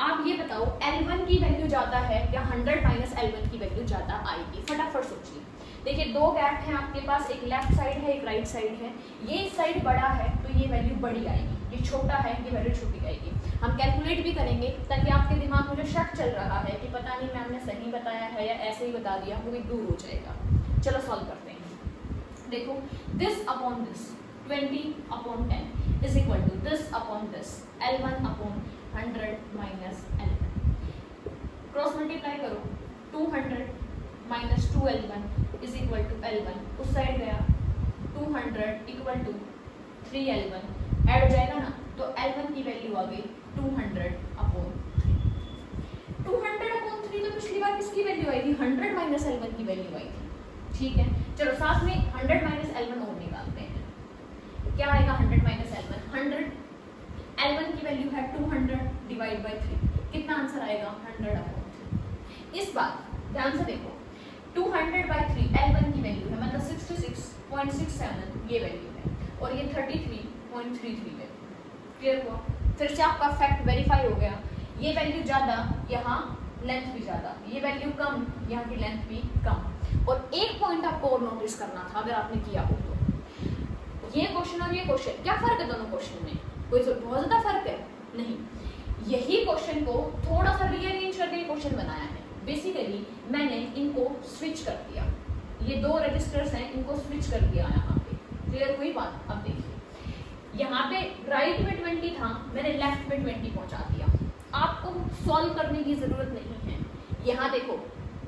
Speaker 1: आप ये बताओ L1 की वैल्यू ज़्यादा है या 100 माइनस L1 की वैल्यू ज़्यादा आएगी। फटाफट सोचिए। देखिए 2 गैप हैं आपके पास, एक लेफ्ट साइड है, एक राइट साइड है। ये इस साइड बड़ा है तो ये वैल्यू बड़ी आएगी, ये छोटा है ये वैल्यू छोटी आएगी। हम कैलकुलेट भी करेंगे ताकि आपके दिमाग में जो शक चल रहा है कि पता नहीं मैम ने सही बताया है या ऐसे ही बता दिया, वो भी दूर हो जाएगा। चलो सॉल्व करते हैं। देखो this upon this 20 upon 10 is equal to this upon this L1 upon 100 minus L1। Cross multiply करो, 200 minus 2L1 is equal to L1, उस साइड गया 200 इक्वल टू 3L1 ऐड हो जाएगा ना, तो L1 की वैल्यू आ गई 200 अपॉन 3। 200 अपॉन 3 तो पिछली बार किसकी वैल्यू आई थी? 100 माइनस L1 की वैल्यू आई थी, ठीक है। चलो साथ में 100 माइनस L1 और निकालते हैं। क्या आएगा 100 माइनस L1? 100, L1 की वैल्यू है 200 डिवाइड बाई 3, कितना आंसर आएगा? 100 अपॉन 3। इस बार ध्यान से देखो, 200 बाई 3 L1 की वैल्यू है, मतलब 66.67 ये वैल्यू है, और ये 33.33 है। क्लियर हुआ? फिर से आपका फैक्ट वेरीफाई हो गया। ये वैल्यू ज़्यादा, यहाँ लेंथ भी ज़्यादा, ये वैल्यू कम, यहाँ की लेंथ भी कम। और एक पॉइंट आपको और नोटिस करना था अगर आपने किया हो तो, ये क्वेश्चन और ये क्वेश्चन, क्या फ़र्क है दोनों क्वेश्चन में? कोई बहुत ज़्यादा फर्क है? नहीं। यही क्वेश्चन को थोड़ा सा रीअरेंज करके क्वेश्चन बनाया है। बेसिकली मैंने इनको स्विच कर दिया, ये 2 रजिस्टर्स हैं, इनको स्विच कर दिया यहाँ पे। क्लियर हुई बात? अब देखिए, यहाँ पे राइट में 20 था, मैंने लेफ्ट में 20 पहुँचा दिया। आपको सॉल्व करने की ज़रूरत नहीं है। यहाँ देखो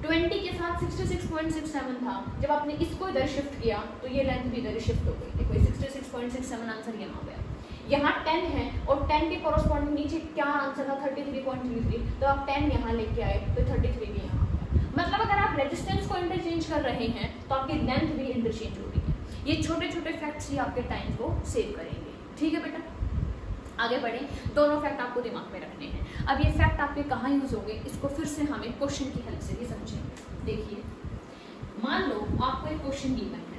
Speaker 1: 20 के साथ 66.67 था, जब आपने इसको इधर शिफ्ट किया तो ये लेंथ भी इधर शिफ्ट हो गई। देखो 66.67 आंसर यहाँ पे है। यहाँ 10 है और 10 के कॉरस्पॉन्डिंग नीचे क्या आंसर था 33.33, तो आप 10 यहाँ लेके आए तो 33 भी यहाँ पे। मतलब अगर आप रेजिस्टेंस को इंटरचेंज कर रहे हैं तो आपकी लेंथ भी इंटरचेंज हो रही है। ये छोटे छोटे फैक्ट्स ही आपके टाइम को सेव करेंगे। ठीक है बेटा, आगे बढ़ें। दोनों फैक्ट आपको दिमाग में रखने हैं। अब ये फैक्ट आपके कहाँ यूज होंगे, इसको फिर से हमें क्वेश्चन की हेल्प से भी समझेंगे। देखिए, मान लो आपको एक क्वेश्चन गिवन है,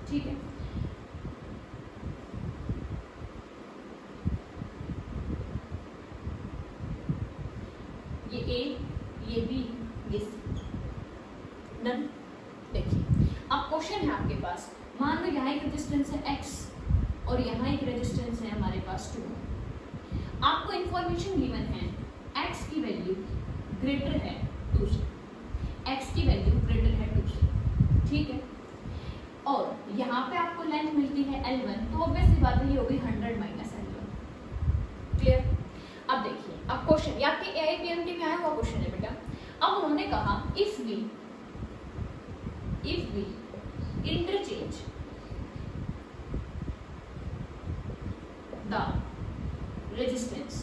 Speaker 1: ठीक है, ये ए, ये बी, ये सी, डन। देखिए अब क्वेश्चन है आपके पास, मान लो यहाँ एक रेजिस्टेंस है x और यहाँ एक रेजिस्टेंस है हमारे पास 2। आपको इंफॉर्मेशन गिवन है x की वैल्यू ग्रेटर है 2 से, x की वैल्यू ग्रेटर है 2 से, ठीक है। और यहाँ पे आपको लेंथ मिलती है L1, तो ऑब्वियस सी बात है ये होगी 100 माइनस L1। क्लियर? अब देखिए, अब क्वेश्चन ये आपके AIPMT में आया हुआ क्वेश्चन है बेटा। अब उन्होंने कहा if we interchange the resistance,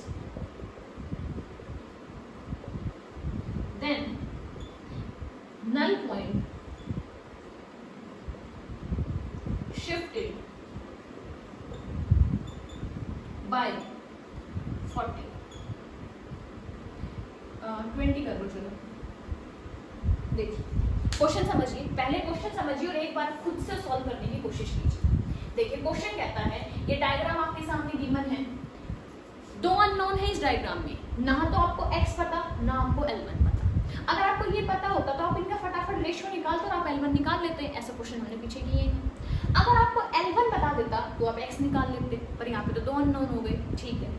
Speaker 1: then null point shifted by 40 20 कर लो। चलो देखिए क्वेश्चन समझिए, पहले क्वेश्चन समझिए और एक बार खुद से सॉल्व करने की कोशिश कीजिए। देखिए क्वेश्चन कहता है, ये डायग्राम आपके सामने गिवन है, दो अननोन है इस डायग्राम में, ना तो आपको x पता ना आपको L1 पता। अगर आपको ये पता होता तो आप इनका फटाफट रेशियो निकालते और आप L1 निकाल लेते हैं। ऐसा क्वेश्चन हमने पीछे किए हैं। अगर आपको L1 बता देता तो आप x निकाल लेते, पर यहाँ पे तो दो अननोन हो गए। ठीक है,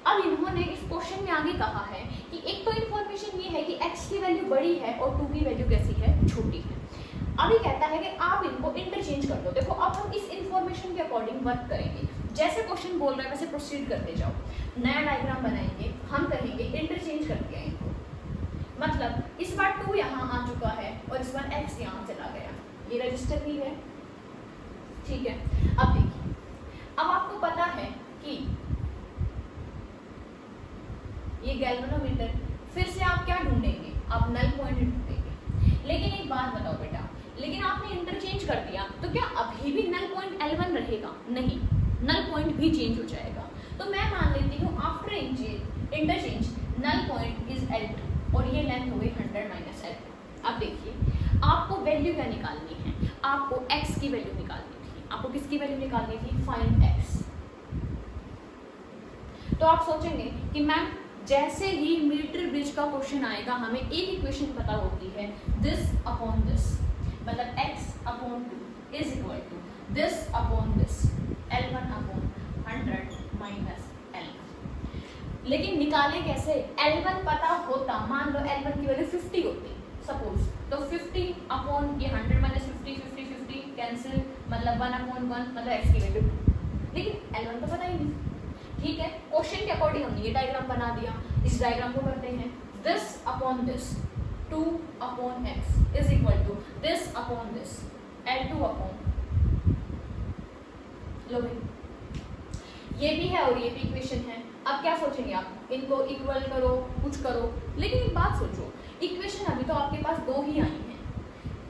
Speaker 1: अब इन्होंने इस क्वेश्चन में आगे कहा है कि एक तो इन्फॉर्मेशन ये है कि x की वैल्यू बड़ी है और 2 की वैल्यू कैसी है, छोटी है। अभी कहता है कि आप इनको इंटरचेंज कर दो। देखो अब हम इस इन्फॉर्मेशन के अकॉर्डिंग वर्क करेंगे, जैसे क्वेश्चन बोल रहा है वैसे प्रोसीड करते जाओ। नया डायग्राम बनाएंगे, हम कहेंगे इंटरचेंज करके इनको, मतलब इस बार 2 यहाँ आ चुका है और इस बार x यहाँ चला गया, ये रजिस्टर भी है। ठीक है, अब देखिए, अब आपको पता है कि ये गैल्वेनोमीटर, फिर से आप क्या ढूंढेंगे, आप नल पॉइंट ढूंढेंगे। लेकिन एक बात बताओ बेटा, लेकिन आपने इंटरचेंज कर दिया तो क्या अभी भी नल पॉइंट L1 रहेगा? नहीं, नल पॉइंट भी चेंज हो जाएगा। तो मैं मान लेती हूँ after interchange null point is L2 और ये लेंथ हो गई 100 माइनस L2। अब देखिए, आपको वैल्यू क्या निकालनी है, आपको x की वैल्यू निकालनी थी। आपको किसकी वैल्यू निकालनी थी? Find x। तो आप सोचेंगे कि मैम जैसे ही मीटर ब्रिज का क्वेश्चन आएगा हमें एक इक्वेशन पता होती है, दिस अपॉन दिस, मतलब x upon 2 is equal to this upon this, L1 upon 100 minus L1। लेकिन निकालें कैसे? L1 पता होता, मान लो L1 की वैल्यू 50 होती सपोज, तो 50 अपॉन ये 100 माइनस 50, 50 50 कैंसिल, मतलब 1 अपॉन 1, मतलब x की वैल्यू 2। लेकिन L1 तो पता ही नहीं। ठीक है, क्वेश्चन के अकॉर्डिंग हमने ये डायग्राम बना दिया। इस डायग्राम को करते हैं, this upon this 2 upon x is equal to this upon this L2 upon, लो भाई ये भी है और ये भी इक्वेशन है। अब क्या सोचेंगे आप, इनको इक्वल करो, कुछ करो, लेकिन एक बात सोचो, इक्वेशन अभी तो आपके पास 2 ही आई हैं।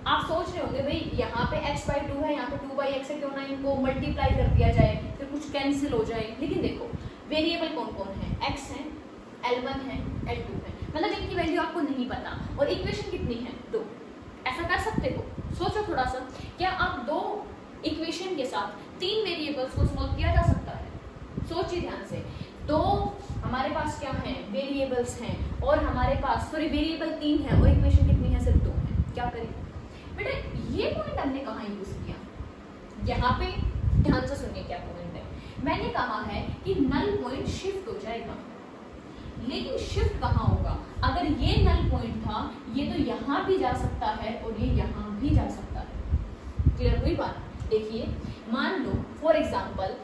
Speaker 1: आप सोच रहे होंगे भाई यहाँ पे x/2 है, यहाँ पे 2/x है, क्यों ना इनको मल्टीप्लाई कर दिया जाए, फिर कुछ कैंसिल हो जाए। लेकिन देखो वेरिएबल कौन कौन है, x है, L1 है, L2 है, मतलब इनकी वैल्यू आपको नहीं पता और इक्वेशन कितनी है? 2। ऐसा कर सकते हो, सोचो थोड़ा सा, क्या आप 2 इक्वेशन के साथ 3 वेरिएबल्स को सॉल्व किया जा सकता है? सोचिए ध्यान से। 2 हमारे पास क्या है, वेरिएबल्स हैं, और हमारे पास वेरिएबल 3 है और इक्वेशन कितनी है? सिर्फ 2 है। क्या करें बेटा? ये पॉइंट हमने कहाँ यूज किया, यहाँ पे ध्यान से सुनिए क्या पॉइंट है। मैंने कहा है कि नल पॉइंट शिफ्ट हो जाएगा। लेकिन शिफ्ट कहाँ होगा? अगर ये नल पॉइंट था, ये तो यहाँ भी जा सकता है और ये यहाँ भी जा सकता है। क्लियर हुई बात? देखिए मान लो फॉर एग्जाम्पल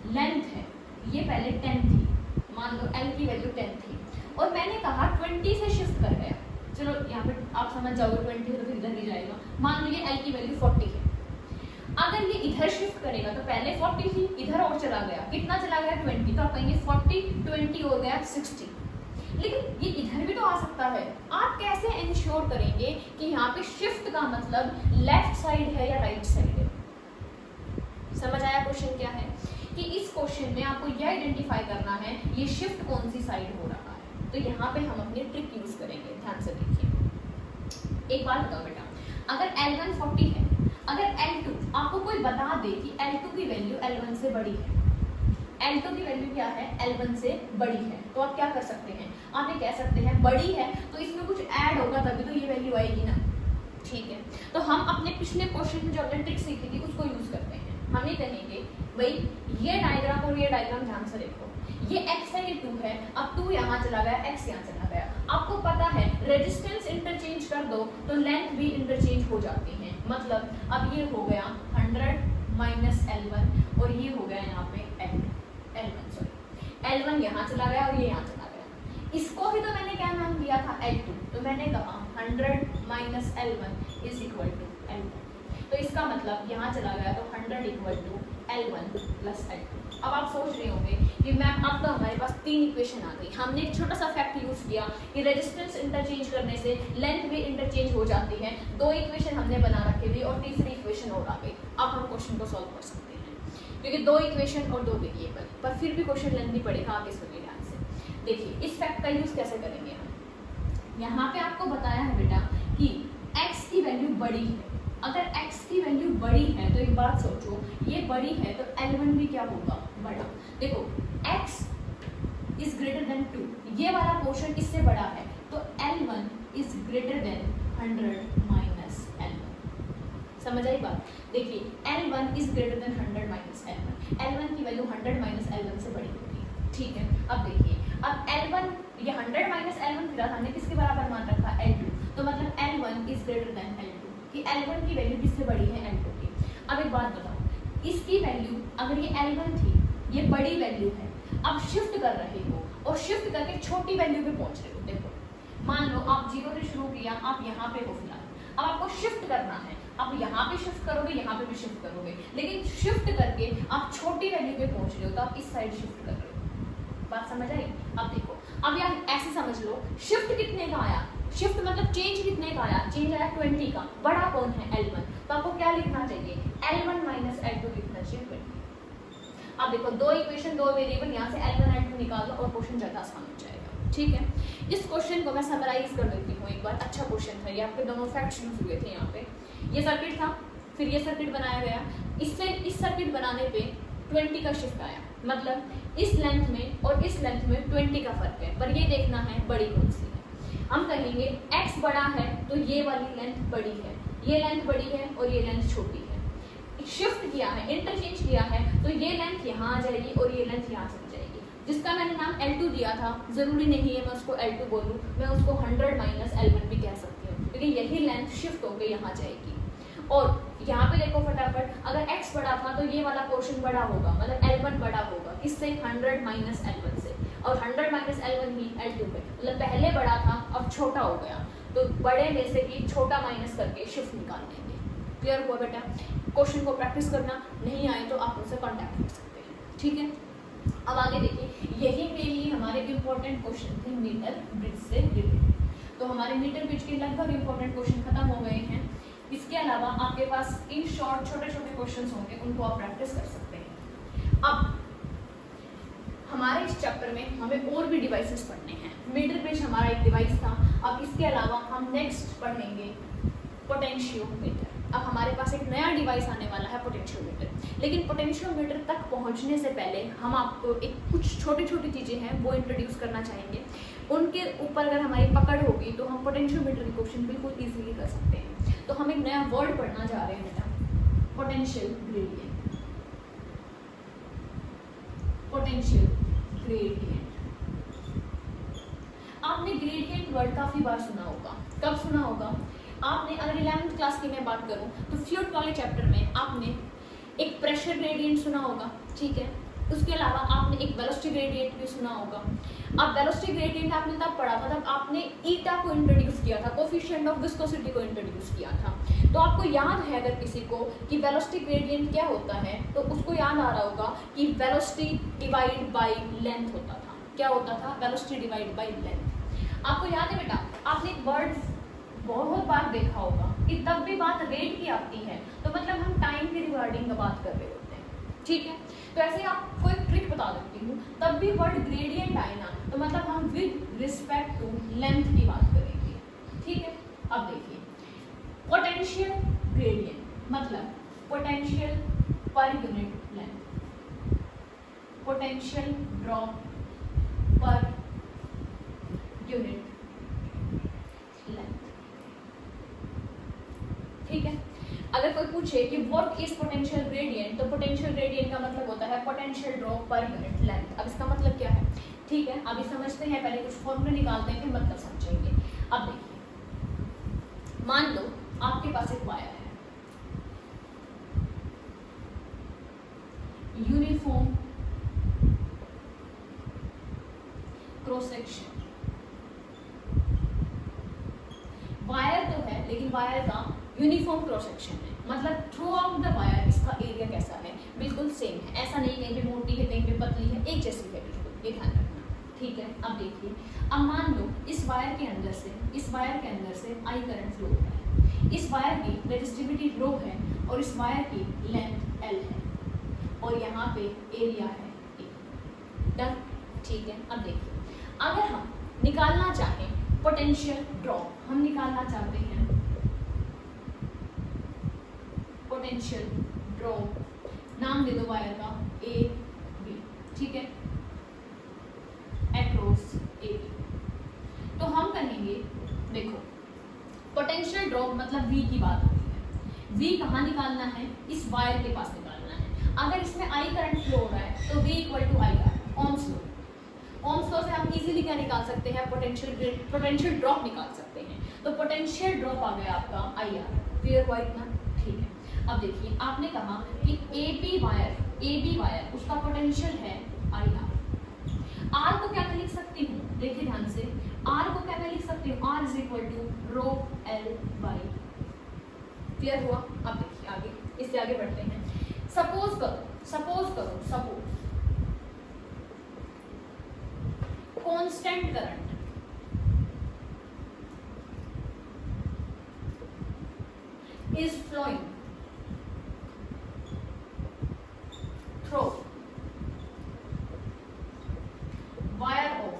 Speaker 1: लेंथ है, ये पहले 10 थी, मान लो L की वैल्यू 10 थी और मैंने कहा 20 से शिफ्ट कर गया। चलो यहाँ पे आप समझ जाओगे 20 तो फिर इधर नहीं जाएगा। मान लो ये L की वैल्यू 40 है, अगर ये इधर शिफ्ट करेगा तो पहले 40 थी, इधर और चला गया, कितना चला गया? 20, तो आप कहेंगे 40 20 हो गया 60। लेकिन ये इधर भी तो आ सकता है। आप कैसे इंश्योर करेंगे कि यहाँ पे शिफ्ट का मतलब लेफ्ट साइड है या राइट साइड है? समझ आया क्वेश्चन क्या है? कि इस क्वेश्चन में आपको यह आइडेंटिफाई करना है ये शिफ्ट कौन सी साइड हो रहा है। तो यहाँ पे हम अपनी ट्रिक यूज करेंगे, ध्यान से देखिए। एक बात बताओ बेटा, अगर L1 40 है, अगर L2 आपको कोई बता दे कि L2 की वैल्यू L1 से बड़ी है, L2 की वैल्यू क्या है? L1 से बड़ी है, तो आप क्या कर सकते हैं? आप ये कह सकते हैं बड़ी है तो इसमें कुछ ऐड होगा तभी तो ये वैल्यू आएगी ना। ठीक है, तो हम अपने पिछले क्वेश्चन में जो हमने ट्रिक सीखी थी उसको यूज करते हैं। हम ये कहेंगे भाई ये डायग्राम और ये डायग्राम ध्यान से देखो, ये x है ये 2 है, अब 2 यहाँ चला गया, x यहाँ चला गया। आपको पता है रेजिस्टेंस इंटरचेंज कर दो तो लेंथ भी इंटरचेंज हो जाती है। मतलब अब ये हो गया 100 माइनस L1 और ये हो गया यहाँ पे L1 यहाँ चला गया और ये यहाँ चला गया। इसको भी तो मैंने क्या नाम दिया था? L2। तो मैंने कहा 100 minus L1 is equal to L2। तो इसका मतलब यहाँ चला गया तो 100 equal to L1 plus L2। अब आप सोच रहे होंगे कि मैम अब तो हमारे पास 3 इक्वेशन आ गई। हमने एक छोटा सा फैक्ट यूज किया कि रेजिस्टेंस इंटरचेंज करने से लेंथ भी इंटरचेंज हो जाती है। 2 इक्वेशन हमने बना रखे थे और तीसरी इक्वेशन और आ गई। अब हम क्वेश्चन को सॉल्व कर सकते हैं क्योंकि 2 इक्वेशन और 2 वेरिएबल, पर फिर भी क्वेश्चन लेंथी पड़ेगा। आगे सुनिए ध्यान से। देखिए इस फैक्ट का यूज कैसे करेंगे हम। यहाँ पे आपको बताया है बेटा कि x की वैल्यू बड़ी है। अगर x की वैल्यू बड़ी है तो एक बात सोचो, ये बड़ी है तो L1 भी क्या होगा? बड़ा। देखो x इज ग्रेटर देन 2, ये वाला पोर्शन इससे बड़ा है तो L1 is greater than 100 minus L1। समझ आई बात? देखिए L1 is greater than 100 minus L1, L1 की वैल्यू 100 माइनस L1 से बड़ी होगी। ठीक है, अब देखिए अब L1 ये 100 माइनस L1 फिर हमने किसके बराबर मान रखा? L2। तो मतलब L1 is greater than L2 कि L1 की वैल्यू किससे बड़ी है? L2 की। अब एक बात बताओ, इसकी वैल्यू अगर ये L1 थी, ये बड़ी वैल्यू है, अब शिफ्ट कर रहे हो और शिफ्ट करके छोटी वैल्यू पे पहुंच रहे हो। देखो मान लो आप 0 से शुरू किया, आप यहाँ पे हो फिलहाल, अब आपको शिफ्ट करना है। आप यहाँ पे शिफ्ट करोगे, यहाँ पे भी शिफ्ट करोगे, लेकिन शिफ्ट करके आप छोटी वैल्यू पे पहुंच रहे हो तो आप इस साइड शिफ्ट कर रहे हो। बात समझ आई? अब देखो, अब यार ऐसे समझ लो, शिफ्ट कितने का आया? शिफ्ट मतलब चेंज कितने का आया? चेंज आया 20 का। बड़ा कौन है? L1। तो आपको क्या लिखना चाहिए? L1 माइनस L2 लिखना चाहिए 20। अब देखो 2 इक्वेशन 2 वेरिएबल, यहाँ से L1 L2 निकाल दो और क्वेश्चन ज़्यादा आसान हो जाएगा। ठीक है, इस क्वेश्चन को मैं समराइज कर देती हूँ एक बार। अच्छा क्वेश्चन था ये, आपके दोनों फैक्ट्स यूज हुए थे यहाँ पे। ये सर्किट था, फिर ये सर्किट बनाया गया, इससे इस सर्किट बनाने पे 20 का शिफ्ट आया। मतलब इस लेंथ में और इस लेंथ में 20 का फर्क है, पर ये देखना है बड़ी कौन सी है। हम कहेंगे x बड़ा है तो ये वाली लेंथ बड़ी है, ये लेंथ बड़ी है और ये लेंथ छोटी है। शिफ्ट किया है, इंटरचेंज किया है, तो ये लेंथ यहाँ आ जाएगी और ये लेंथ यहाँ चली जाएगी। जिसका मैंने नाम L2 दिया था, जरूरी नहीं है मैं उसको L2 बोलूँ, मैं उसको 100 माइनस L1 भी कह सकती हूँ, क्योंकि यही लेंथ शिफ्ट होकर यहाँ जाएगी। और यहाँ पे देखो फटाफट, अगर x बड़ा था तो ये वाला पोर्शन बड़ा होगा, मतलब L1 बड़ा होगा। किससे? 100 माइनस L1 से। और 100 माइनस L1 ही L2 पे, मतलब पहले बड़ा था अब छोटा हो गया, तो बड़े में से ही छोटा माइनस करके शिफ्ट निकाल देंगे। क्लियर हुआ बेटा? क्वेश्चन को प्रैक्टिस करना, नहीं आए तो आप मुझसे कॉन्टैक्ट कर सकते हैं। ठीक है, अब आगे देखिए, यही मेनली हमारे इंपॉर्टेंट क्वेश्चन थे मीटर ब्रिज से रिलेटेड। तो हमारे मीटर ब्रिज के लगभग इंपॉर्टेंट क्वेश्चन खत्म हो गए हैं। इसके अलावा आपके पास इन शॉर्ट छोटे छोटे क्वेश्चंस होंगे, उनको आप प्रैक्टिस कर सकते हैं। अब हमारे इस चैप्टर में हमें और भी डिवाइसेस पढ़ने हैं। मीटर ब्रिज हमारा एक डिवाइस था, अब इसके अलावा हम नेक्स्ट पढ़ेंगे पोटेंशियोमीटर। अब हमारे पास एक नया डिवाइस आने वाला है पोटेंशियोमीटर। लेकिन पोटेंशियोमीटर तक पहुंचने से पहले हम आपको एक कुछ छोटी छोटी चीज़ें हैं वो इंट्रोड्यूस करना चाहेंगे। उनके ऊपर अगर हमारी पकड़ होगी तो हम पोटेंशियोमीटर के क्वेश्चन बिल्कुल ईजिली कर सकते हैं। तो हम एक नया वर्ड पढ़ना जा रहे हैं बेटा, पोटेंशियल ग्रेडियंट। पोटेंशियल ग्रेडियंट आपने ग्रेडियंट वर्ड काफी बार सुना होगा। कब सुना होगा? आपने अगर 11th क्लास की मैं बात करूं तो फ्लूइड वाले चैप्टर में आपने एक प्रेशर ग्रेडियंट सुना होगा, ठीक है। उसके अलावा आपने एक वेलोसिटी ग्रेडियंट भी सुना होगा। अब वेलोसिटी ग्रेडियंट आपने तब पढ़ा था तब आपने ईटा को इंट्रोड्यूस किया था, कोफिशिएंट ऑफ विस्कोसिटी को इंट्रोड्यूस किया था। तो आपको याद है अगर किसी को कि वेलोसिटी ग्रेडियंट क्या होता है तो उसको याद आ रहा होगा कि वेलोसिटी डिवाइड बाय लेंथ होता था। क्या होता था? Velocity divide by length. आपको याद है बेटा? आपने एक वर्ड बहुत बार देखा होगा कि तब भी बात रेट की आती है तो मतलब हम टाइम के रिगार्डिंग का बात कर रहे होते हैं, ठीक है। तो ऐसे ही आपको एक ट्रिक बता देती हूँ, तब भी वर्ड ग्रेडियंट आए ना तो मतलब हम विद रिस्पेक्ट टू लेंथ की बात करेंगे, ठीक है। अब देखिए पोटेंशियल ग्रेडियंट मतलब potential per unit length, potential drop per unit length, ठीक है। अगर कोई पूछे कि व्हाट इज पोटेंशियल ग्रेडियंट तो पोटेंशियल ग्रेडियंट का मतलब होता है potential drop per unit length. अब इसका मतलब क्या है, ठीक है, अभी समझते हैं, पहले कुछ फॉर्मूले निकालते हैं फिर मतलब समझेंगे। अब देखिए मान लो आपके पास एक वायर है, यूनिफॉर्म क्रॉस सेक्शन, वायर तो है लेकिन वायर का यूनिफॉर्म क्रॉस सेक्शन है, मतलब थ्रू आउट द वायर इसका एरिया कैसा है, बिल्कुल सेम है। ऐसा नहीं कहीं पे मोटी है कहीं पे पतली है, एक जैसी है बिल्कुल, ये ध्यान रखना, ठीक है। अब देखिए अब मान लो इस वायर के अंदर से आई करंट फ्लो होता है, इस वायर की रेजिस्टिविटी रो है और इस वायर की लेंथ एल है और यहाँ पे एरिया है ए, डन, ठीक है। अब देखिए अगर हम निकालना चाहें पोटेंशियल ड्रॉप, हम निकालना चाहते हैं पोटेंशियल ड्रॉप, नाम दे दो वायर का ए बी, ठीक है, अक्रॉस ए बी। तो हम कहेंगे देखो पोटेंशियल ड्रॉप मतलब V की बात होती है, V कहाँ निकालना है? इस वायर के पास निकालना है। अगर इसमें I करंट फ्लो हो रहा है तो V equal to I R, Ohm's law. Ohm's law से हम इजीली क्या निकाल सकते हैं? पोटेंशियल ड्रॉप निकाल सकते हैं। तो पोटेंशियल ड्रॉप आ गया आपका आई आर, क्लियर हुआ इतना, ठीक है। अब देखिए आपने कहा कि ए बी वायर उसका पोटेंशियल है आई आर। आर को क्या मैं लिख सकती हूँ? देखिए ध्यान से, आर को क्या मैं लिख सकती हूँ? R is equal to rho L by, clear हुआ। अब देखिए आगे, इससे आगे बढ़ते हैं। सपोज करो constant current is flowing through wire of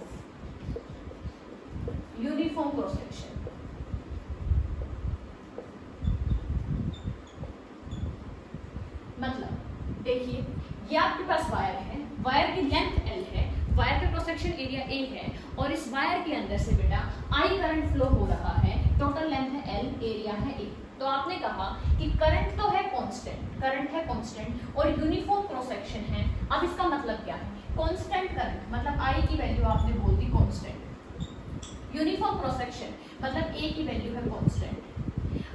Speaker 1: uniform cross section, मतलब देखिए ये आपके पास वायर है, वायर की लेंथ L है, वायर का क्रॉस सेक्शन एरिया A है और इस वायर के अंदर से बेटा I करंट फ्लो हो रहा है, टोटल लेंथ है L, एरिया है A। तो आपने कहा कि करंट तो है कांस्टेंट और यूनिफॉर्म क्रॉस सेक्शन है। अब इसका मतलब क्या है? कांस्टेंट करंट मतलब I की वैल्यू आपने बोल दी कांस्टेंट, यूनिफॉर्म क्रॉस सेक्शन मतलब A की वैल्यू है कांस्टेंट।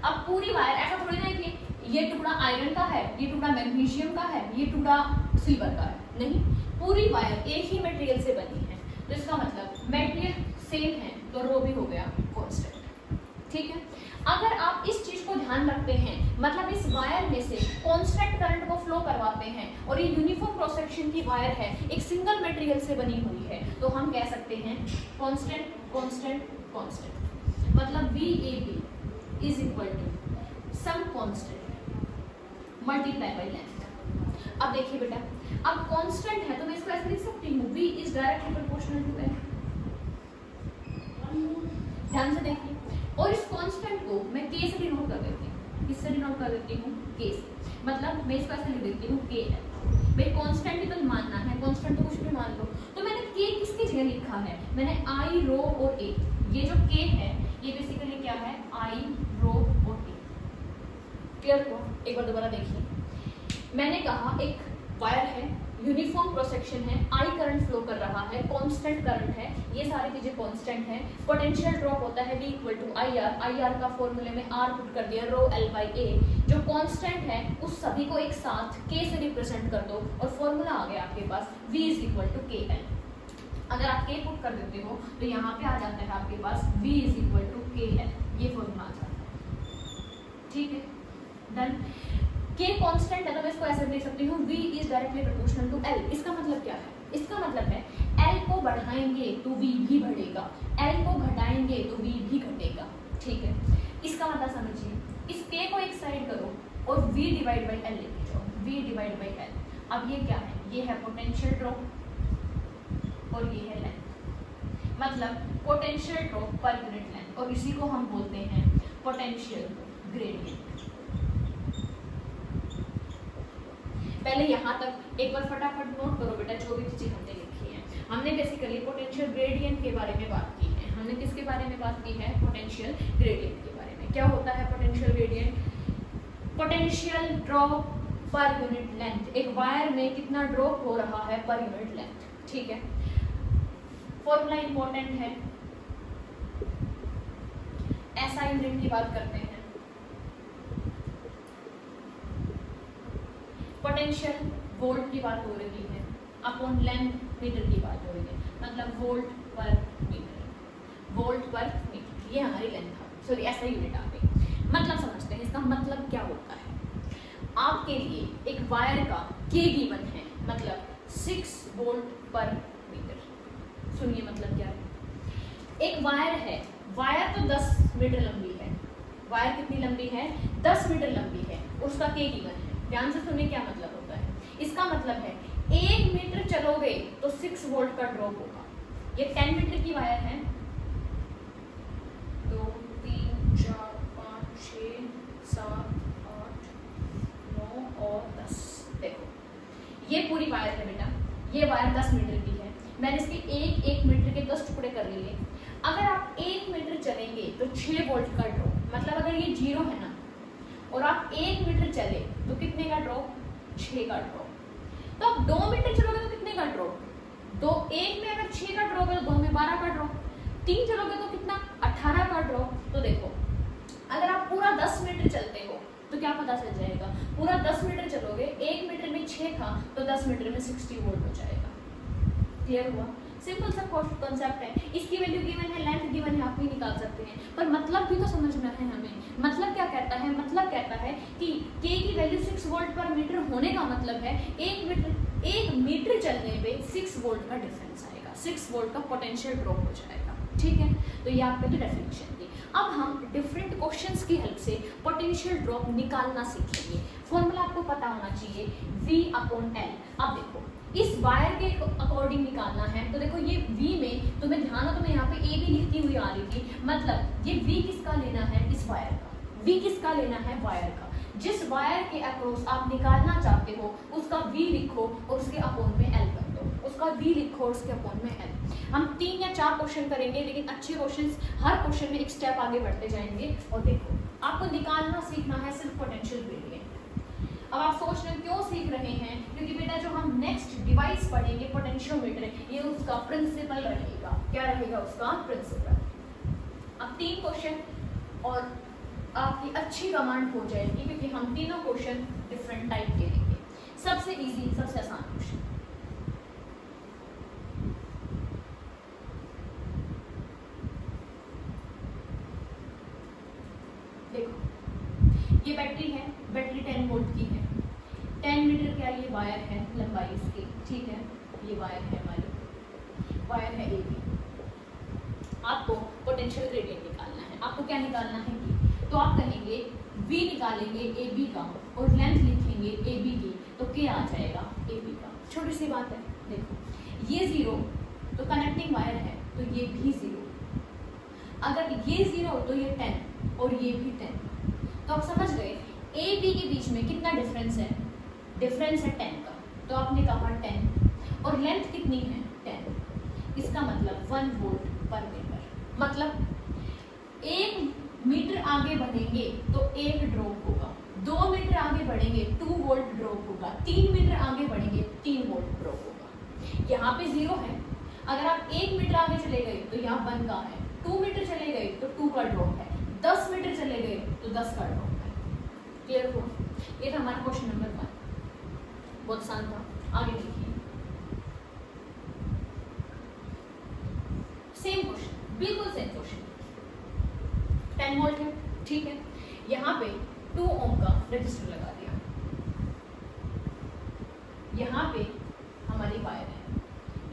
Speaker 1: अब पूरी वायर ऐसा थोड़ी ना कि ये टुकड़ा आयरन का है, ये टुकड़ा मैग्नीशियम का है, ये टुकड़ा सिल्वर का है, नहीं, पूरी वायर एक ही मटेरियल से बनी है। तो इसका मतलब मटेरियल सेम है तो रो भी हो गया कांस्टेंट, ठीक है। अगर आप इस चीज को ध्यान रखते हैं मतलब इस वायर में से कांस्टेंट करंट को फ्लो करवाते हैं और ये यूनिफॉर्म क्रॉस सेक्शन की वायर है, एक सिंगल मटेरियल से बनी हुई है, तो हम कह सकते हैं कांस्टेंट मतलब VAB is equal to some constant multiply by length. अब देखिए बेटा अब कांस्टेंट है तो मैं इसको ऐसे लिख सकती हूँ V is directly proportional to L, ध्यान से देखिए। और इस कांस्टेंट को मैं K से डिनोट कर देती हूँ, किससे डिनोट कर देती हूँ? K से, मतलब मैं इसको ऐसे लिख देती हूँ KL। भाई कांस्टेंट ही तो मानना है, कांस्टेंट तो कुछ भी मान लो। तो मैंने K किसकी जगह लिखा है? मैंने I, रो और A। ये जो K है ये बेसिकली क्या है? I, रो और A, क्लियर हुआ। एक बार दोबारा देखिए, मैंने कहा एक वायर है यूनिफॉर्म क्रॉस सेक्शन है, आई करंट फ्लो कर रहा है, कांस्टेंट करंट है, ये सारी चीजें कांस्टेंट है। पोटेंशियल ड्रॉप होता है V equal to I R का फॉर्मूले में R पुट कर दिया, रो L बाई A। जो कांस्टेंट है उस सभी को एक साथ K से रिप्रेजेंट कर दो और फॉर्मूला आ गया आपके पास V is equal to KL। अगर आप K पुट कर देते हो तो यहाँ पे आ जाता है आपके पास V is equal to KL, ये फॉर्मूला आ जाता है। ठीक है, डन। K कांस्टेंट है तो मैं इसको ऐसे लिख सकती हूँ V is directly proportional to L। इसका मतलब क्या है? इसका मतलब है L को बढ़ाएंगे तो V भी बढ़ेगा, L को घटाएंगे तो V भी घटेगा। ठीक है, इसका मतलब समझिए, इस K को एक साइड करो और V डिवाइड बाई L लेके जाओ, V डिवाइड बाई L। अब ये क्या है? ये है पोटेंशियल ड्रॉप और ये है लेंथ, मतलब potential drop per unit length, और इसी को हम बोलते हैं पोटेंशियल ग्रेडियंट। पहले यहाँ तक एक बार फटाफट नोट करो बेटा जो भी चीजें हमने लिखी है। हमने बेसिकली पोटेंशियल ग्रेडियंट के बारे में बात की है। हमने किसके बारे में बात की है? पोटेंशियल ग्रेडियंट के बारे में। क्या होता है potential gradient? Potential drop per unit length, एक वायर में कितना ड्रॉप हो रहा है पर यूनिट लेंथ। ठीक है, फॉर्मूला इंपॉर्टेंट है। ऐसा यूनिट की बात करते हैं, पोटेंशियल वोल्ट की बात हो रही है, अपॉन लेंथ मीटर की बात हो रही है, मतलब वोल्ट पर मीटर, वोल्ट पर मीटर, ये हमारी लेंथ है। सॉरी, ऐसा यूनिट आ गई। मतलब समझते हैं इसका मतलब क्या होता है। आपके लिए एक वायर का K गिवन है, मतलब 6 वोल्ट पर मीटर। सुनिए मतलब क्या है। एक वायर है, वायर तो 10 मीटर लंबी है, वायर कितनी लंबी है? 10 मीटर लंबी है, उसका K गिवन है। ध्यान से सुनिए क्या मतलब होता है। इसका मतलब है 1 मीटर चलोगे तो 6 वोल्ट का ड्रॉप होगा। ये 10 मीटर की वायर है, 2 3 4 5 6 7 8 9 और 10। देखो ये पूरी वायर है बेटा, ये वायर 10 मीटर की है। मैंने इसके 1 मीटर के 10 टुकड़े कर लिए। अगर आप 1 मीटर चलेंगे तो 6 वोल्ट का ड्रॉप, मतलब अगर ये 0 है ना और आप 1 मीटर चले तो कितने का ड्रॉप? 6 का ड्रॉप। तो आप 2 मीटर चलोगे तो कितने का ड्रॉप? 1 में अगर 6 का ड्रॉप है तो 2 में 12 का ड्रॉप। 3 चलोगे तो कितना? 18 का ड्रॉप। तो देखो अगर आप पूरा 10 मीटर चलते हो तो क्या पता चल जाएगा? पूरा 10 मीटर चलोगे, 1 मीटर में 6 था तो 10 मीटर में 60 वोल्ट हो जाएगा। क्लियर हुआ? सिंपल सा कॉन्सेप्ट है। इसकी वैल्यू गिवन है, लेंथ गिवन है, आप भी निकाल सकते हैं, पर मतलब भी तो समझना है हमें। मतलब क्या कहता है? मतलब कहता है कि K की वैल्यू 6 वोल्ट पर मीटर होने का मतलब है 1 मीटर चलने पे 6 वोल्ट का डिफरेंस आएगा, 6 वोल्ट का पोटेंशियल ड्रॉप हो जाएगा। ठीक है, तो ये आपने तो डेफिनेशन दी। अब हम डिफरेंट क्वेश्चंस की हेल्प से पोटेंशियल ड्रॉप निकालना सीखेंगे। फॉर्मूला आपको पता होना चाहिए, V अपॉन L। अब देखो इस वायर के अकॉर्डिंग निकालना है, तो देखो ये V में तुम्हें ध्यान हो तो मैं यहाँ पे A भी लिखती हुई आ रही थी, मतलब ये V किसका लेना है? इस वायर का। V किसका लेना है? वायर का। जिस वायर के अक्रॉस आप निकालना चाहते हो उसका V लिखो और उसके अपॉन में L कर दो, उसका V लिखो और उसके अपॉन में L। हम 3 या 4 क्वेश्चन करेंगे, लेकिन अच्छे क्वेश्चंस, हर क्वेश्चन में एक स्टेप आगे बढ़ते जाएंगे। और देखो आपको निकालना सीखना है सिर्फ पोटेंशियल ग्रेडियंट। अब आप सोच रहे हो क्यों सीख रहे हैं? क्योंकि बेटा जो हम नेक्स्ट डिवाइस पढ़ेंगे पोटेंशियोमीटर, ये उसका प्रिंसिपल रहेगा। क्या रहेगा उसका प्रिंसिपल? अब 3 क्वेश्चन और आपकी अच्छी कमांड हो जाएगी, क्योंकि हम तीनों क्वेश्चन डिफरेंट टाइप के लेंगे। सबसे इजी, सबसे आसान क्वेश्चन, देखो ये बैटरी है, बैटरी 10 वोल्ट की है, 10 मीटर क्या ये वायर है, लंबाई इसकी। ठीक है, ये वायर है हमारी, वायर है AB। आपको पोटेंशियल ग्रेडियंट निकालना है। आपको क्या निकालना है? तो आप कहेंगे V निकालेंगे AB का और लेंथ लिखेंगे AB की, तो क्या आ जाएगा? AB का। छोटी सी बात है, देखो ये 0 तो कनेक्टिंग वायर है तो ये भी 0, अगर ये 0 तो ये 10 और ये भी 10। तो आप समझ गए AB के बीच में कितना डिफरेंस है? डिफरेंस है 10 का, तो आपने कहा 10 और लेंथ कितनी है? 10। इसका मतलब 1 वोल्ट पर मीटर, मतलब 1 मीटर आगे बढ़ेंगे तो 1 ड्रॉप होगा, 2 मीटर आगे बढ़ेंगे बढ़ेंगे 2 वोल्ट ड्रॉप होगा, 3 मीटर आगे बढ़ेंगे 3 वोल्ट ड्रॉप होगा। यहाँ पे 0 है, अगर आप 1 मीटर आगे चले गए तो यहाँ 1 का है, 2 मीटर चले गए तो 2 का ड्रॉप है, 10 मीटर चले गए तो 10 का ड्रॉप है। क्लियर हुआ? ये था हमारा क्वेश्चन नंबर 1, बहुत आसान था। आगे देखिए, सेम क्वेश्चन, बिल्कुल सेम क्वेश्चन, 10 वोल्ट है, ठीक है। यहाँ पे 2 ओम का रजिस्टर लगा दिया, यहाँ पे हमारी वायर है,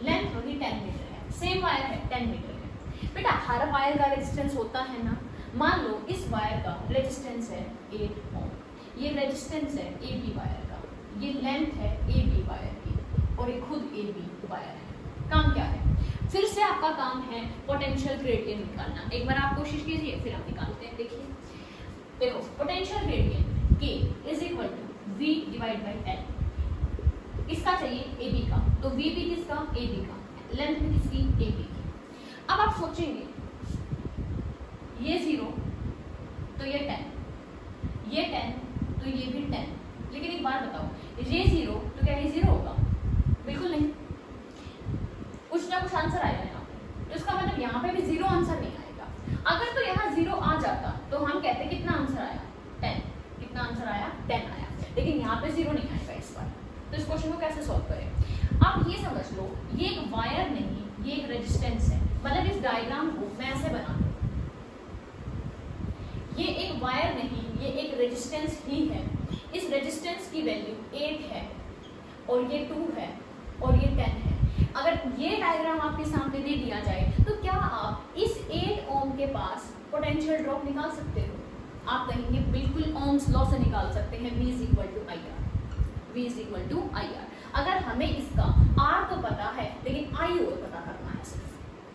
Speaker 1: लेंथ होगी 10 मीटर है, सेम वायर है 10 मीटर है। बेटा हर वायर का रेजिस्टेंस होता है ना, मान लो इस वायर का रेजिस्टेंस है 8 ओम, ये रेजिस्टेंस है AB वायर का, ये लेंथ है AB वायर की और ये खुद AB वायर है। काम क्या है? फिर से आपका काम है पोटेंशियल ग्रेडियंट निकालना। एक बार आप कोशिश कीजिए, फिर हम निकालते हैं। देखिए, देखो potential gradient K is equal to V divide by L। इसका चाहिए AB का, तो V भी किसका? AB का, लेंथ भी किसकी? AB की। अब आप सोचेंगे ये 0 तो ये 10, ये 10 तो ये भी 10, लेकिन एक बात बताओ, ये 0 तो क्या ये 0 होगा? बिल्कुल नहीं, कुछ ना कुछ आंसर आएगा यहाँ पे, तो इसका मतलब यहाँ पे भी 0 आंसर नहीं आएगा। अगर तो यहाँ 0 आ जाता तो हम कहते कितना आंसर आया? 10। कितना आंसर आया? 10 आया, लेकिन यहाँ पे 0 नहीं आएगा इस बार। तो इस क्वेश्चन को कैसे सॉल्व करें? आप ये समझ लो, ये एक वायर नहीं, ये एक रेजिस्टेंस है। मतलब इस डायग्राम को मैं ऐसे बना दूं, ये एक वायर नहीं, ये एक रेजिस्टेंस ही है। इस रेजिस्टेंस की वैल्यू 8 है और ये 2 है और ये 10 है। अगर ये डायग्राम आपके सामने दे दिया जाए तो क्या आप इस 8 ओम के पास पोटेंशियल ड्रॉप निकाल सकते हो? आप कहेंगे बिल्कुल ओम्स लॉ से निकाल सकते हैं, V is equal to IR, V is equal to IR। अगर हमें इसका R तो पता है लेकिन I और पता करना है सिर्फ,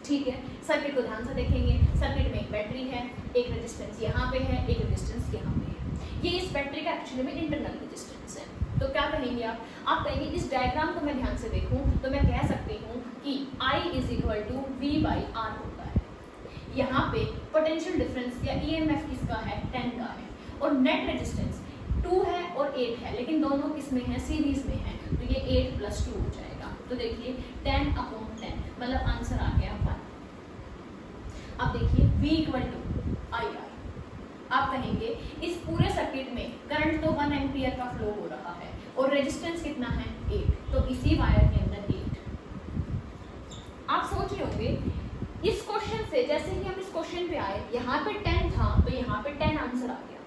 Speaker 1: ठीक है। सर्किट को ध्यान से देखेंगे, सर्किट में एक बैटरी है, एक रेजिस्टेंस यहाँ पे है, एक रेजिस्टेंस यहाँ पे है। ये इस बैटरी का एक्चुअली में इंटरनल रेजिस्टेंस है। तो क्या कहेंगे आप कहेंगे इस डायग्राम को मैं ध्यान से देखूं तो मैं कह सकती हूँ कि I is equal to V by R होता है। यहाँ पे पोटेंशियल डिफरेंस या EMF किसका है? 10 का है, और नेट रेजिस्टेंस 2 है और 8 है, लेकिन दोनों किसमें है? सीरीज में है, तो ये 8 + 2 हो जाएगा। तो देखिए 10/10, मतलब आंसर आ गया 1। अब देखिए V इक्वल टू IR, आप कहेंगे इस पूरे सर्किट में करंट तो 1 एम्पियर का फ्लो हो रहा है और रेजिस्टेंस कितना है? 8, तो इसी वायर के अंदर 8। आप सोच रहे होंगे इस क्वेश्चन से, जैसे ही हम इस क्वेश्चन पे आए, यहाँ पे 10 था तो यहाँ पे 10 आंसर आ गया,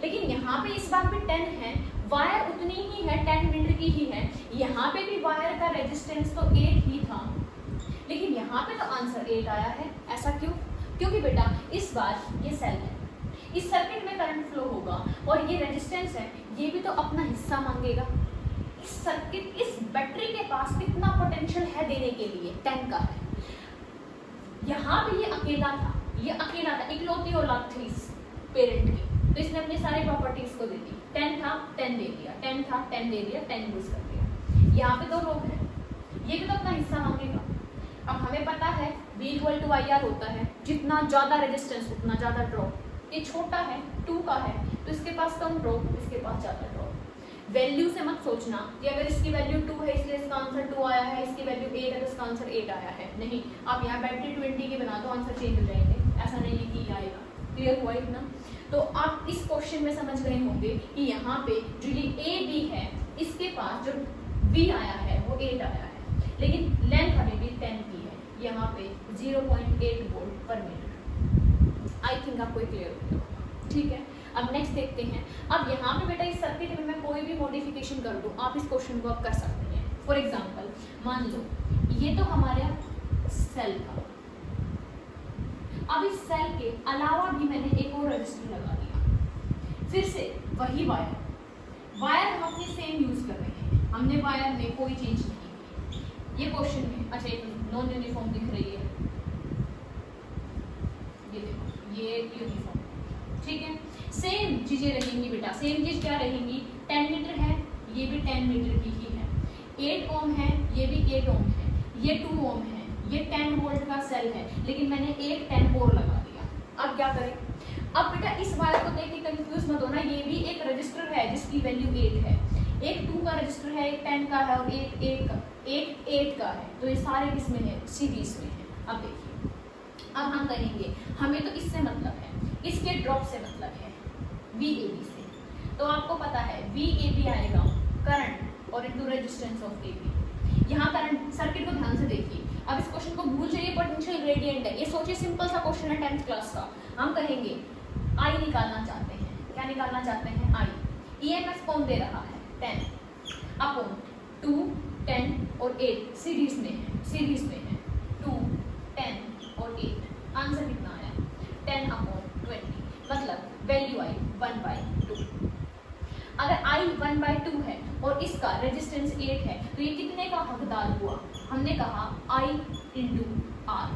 Speaker 1: लेकिन यहाँ पे इस बार भी 10 है, वायर उतनी ही है, 10 मीटर की ही है। यहाँ पे भी वायर का रेजिस्टेंस तो 8 ही था, लेकिन यहाँ पे तो आंसर 8 आया है। ऐसा क्यों? क्योंकि बेटा इस बार ये सेल है, इस सर्किट में करंट फ्लो होगा और ये रेजिस्टेंस है, ये भी तो अपना हिस्सा मांगेगा। इस सर्किट, इस बैटरी के पास कितना पोटेंशियल है देने के लिए? 10 का है। यहाँ पे ये अकेला था, ये अकेला था, इकलौती औलाद थी इस पेरेंट की, तो इसने अपनी सारी प्रॉपर्टीज को दे दी। 10 था, 10 दे दिया, 10 था, 10 दे दिया, 10 यूज कर दिया। यहाँ पे 2 लोग हैं, ये भी तो अपना हिस्सा मांगेगा। अब हमें पता है V इक्वल टू IR होता है, जितना ज़्यादा रेजिस्टेंस उतना ज़्यादा ड्रॉप। ये छोटा है, 2 का है, तो इसके पास कम ड्रॉप, इसके पास ज़्यादा ड्रॉप। वैल्यू से मत सोचना कि अगर इसकी वैल्यू 2 है इसलिए इसका आंसर 2 आया है, इसकी वैल्यू 8 है तो इसका आंसर 8 आया है। नहीं, आप यहाँ बैटरी 20 के बना दो, आंसर चेंज हो जाएंगे, ऐसा नहीं है कि आएगा। क्लियर हुआ इतना? तो आप इस क्वेश्चन में समझ गए होंगे कि यहाँ पे जो ये AB है, इसके पास जो V आया है वो 8 आया है, लेकिन लेंथ अभी भी 10 की है, यहाँ पे 0.8 वोल्ट पर मीटर। आई थिंक आपको क्लियर हो गया, ठीक है। अब नेक्स्ट देखते हैं। अब यहाँ पे बेटा इस सर्किट में मैं कोई भी मॉडिफिकेशन कर दूँ, आप इस क्वेश्चन को आप कर सकते हैं। फॉर एग्जांपल मान लो ये तो हमारा सेल था, अब इस सेल के अलावा भी मैंने एक और रजिस्टर लगा दिया, फिर से वही वायर हम अपनी सेम यूज कर रहे हैं, हमने वायर में कोई चेंज नहीं की। ये क्वेश्चन में अच्छा एक नॉन यूनिफॉर्म दिख रही है, ये देखो ये यूनिफॉर्म, ठीक है। सेम चीजें रहेंगी बेटा, सेम चीज क्या रहेंगी? 10 मीटर है, ये भी 10 मीटर की ही है, 8 ओम है, ये भी 8 ओम है, ये 2 ओम है, ये 10 वोल्ट का सेल है, लेकिन मैंने एक 10 और लगा दिया। अब क्या करें? अब बेटा इस वायर को देख के कंफ्यूज मत होना, ये भी एक रजिस्टर है इसकी वैल्यू 8 है, एक 2 का रजिस्टर है, एक 10 का है और एक 8 का है, तो ये सारे किसमें है, सीरीज में है। अब देखिए, अब हम कहेंगे हमें तो इससे मतलब है, इसके ड्रॉप से मतलब है VAB से, तो आपको पता है VAB आएगा करंट और इनटू रेजिस्टेंस ऑफ AB। यहाँ करंट, सर्किट को ध्यान से देखिए, अब इस क्वेश्चन को भूल जाइए, पोटेंशियल ग्रेडियंट है, ये सोचिए सिंपल सा क्वेश्चन है 10th क्लास का। हम कहेंगे I निकालना चाहते हैं, क्या निकालना चाहते हैं, I। EMF कौन दे रहा है, 10 अपॉन 2, 10 और 8 सीरीज में है, 2, 10 और 8, आंसर कितना आया, 10 अपॉन 20, मतलब वैल्यू आई 1/2। अगर I 1/2 है और इसका रेजिस्टेंस 8 है, तो ये कितने का हकदार हुआ, हमने कहा I × R,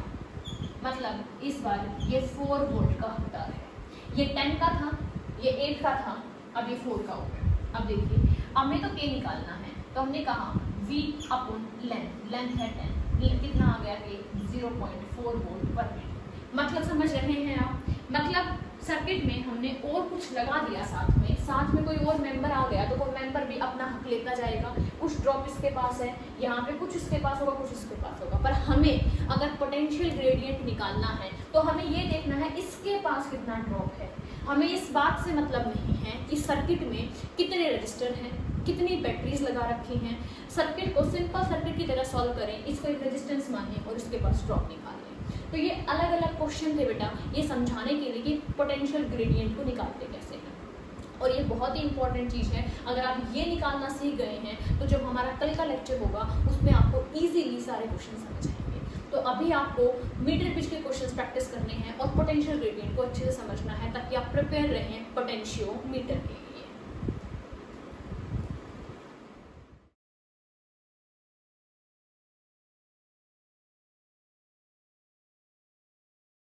Speaker 1: मतलब इस बार ये 4 वोल्ट का हकदार है। ये 10 का था, ये 8 का था, अब ये 4 का हो गया। अब देखिए, हमें तो K निकालना है, तो हमने कहा V अपॉन लेंथ है 10, कितना आ गया कि 0.4 वोल्ट पर मिनट। मतलब समझ रहे हैं आप, मतलब सर्किट में हमने और कुछ लगा दिया, साथ में कोई और मेंबर आ गया तो कोई मेंबर भी अपना हक लेता जाएगा, कुछ ड्रॉप इसके पास है, यहाँ पे कुछ इसके पास होगा, कुछ इसके पास होगा। पर हमें अगर पोटेंशियल ग्रेडियंट निकालना है तो हमें ये देखना है इसके पास कितना ड्रॉप है। हमें इस बात से मतलब नहीं है कि सर्किट में कितने रजिस्टर हैं, कितनी बैटरीज लगा रखी हैं। सर्किट को सिंपल सर्किट की तरह सॉल्व करें, इसको एक रेजिस्टेंस माने और इसके पास ड्रॉप निकालें। तो ये अलग अलग क्वेश्चन थे बेटा, ये समझाने के लिए कि पोटेंशियल ग्रेडियंट को निकालते कैसे हैं। और ये बहुत ही इंपॉर्टेंट चीज़ है, अगर आप ये निकालना सीख गए हैं तो जब हमारा कल का लेक्चर होगा उसमें आपको इजीली सारे क्वेश्चन समझ आएंगे। तो अभी आपको मीटर पिच के क्वेश्चंस प्रैक्टिस करने हैं और पोटेंशियल ग्रेडियंट को अच्छे से समझना है, ताकि आप प्रिपेयर रहें पोटेंशियोमीटर के लिए।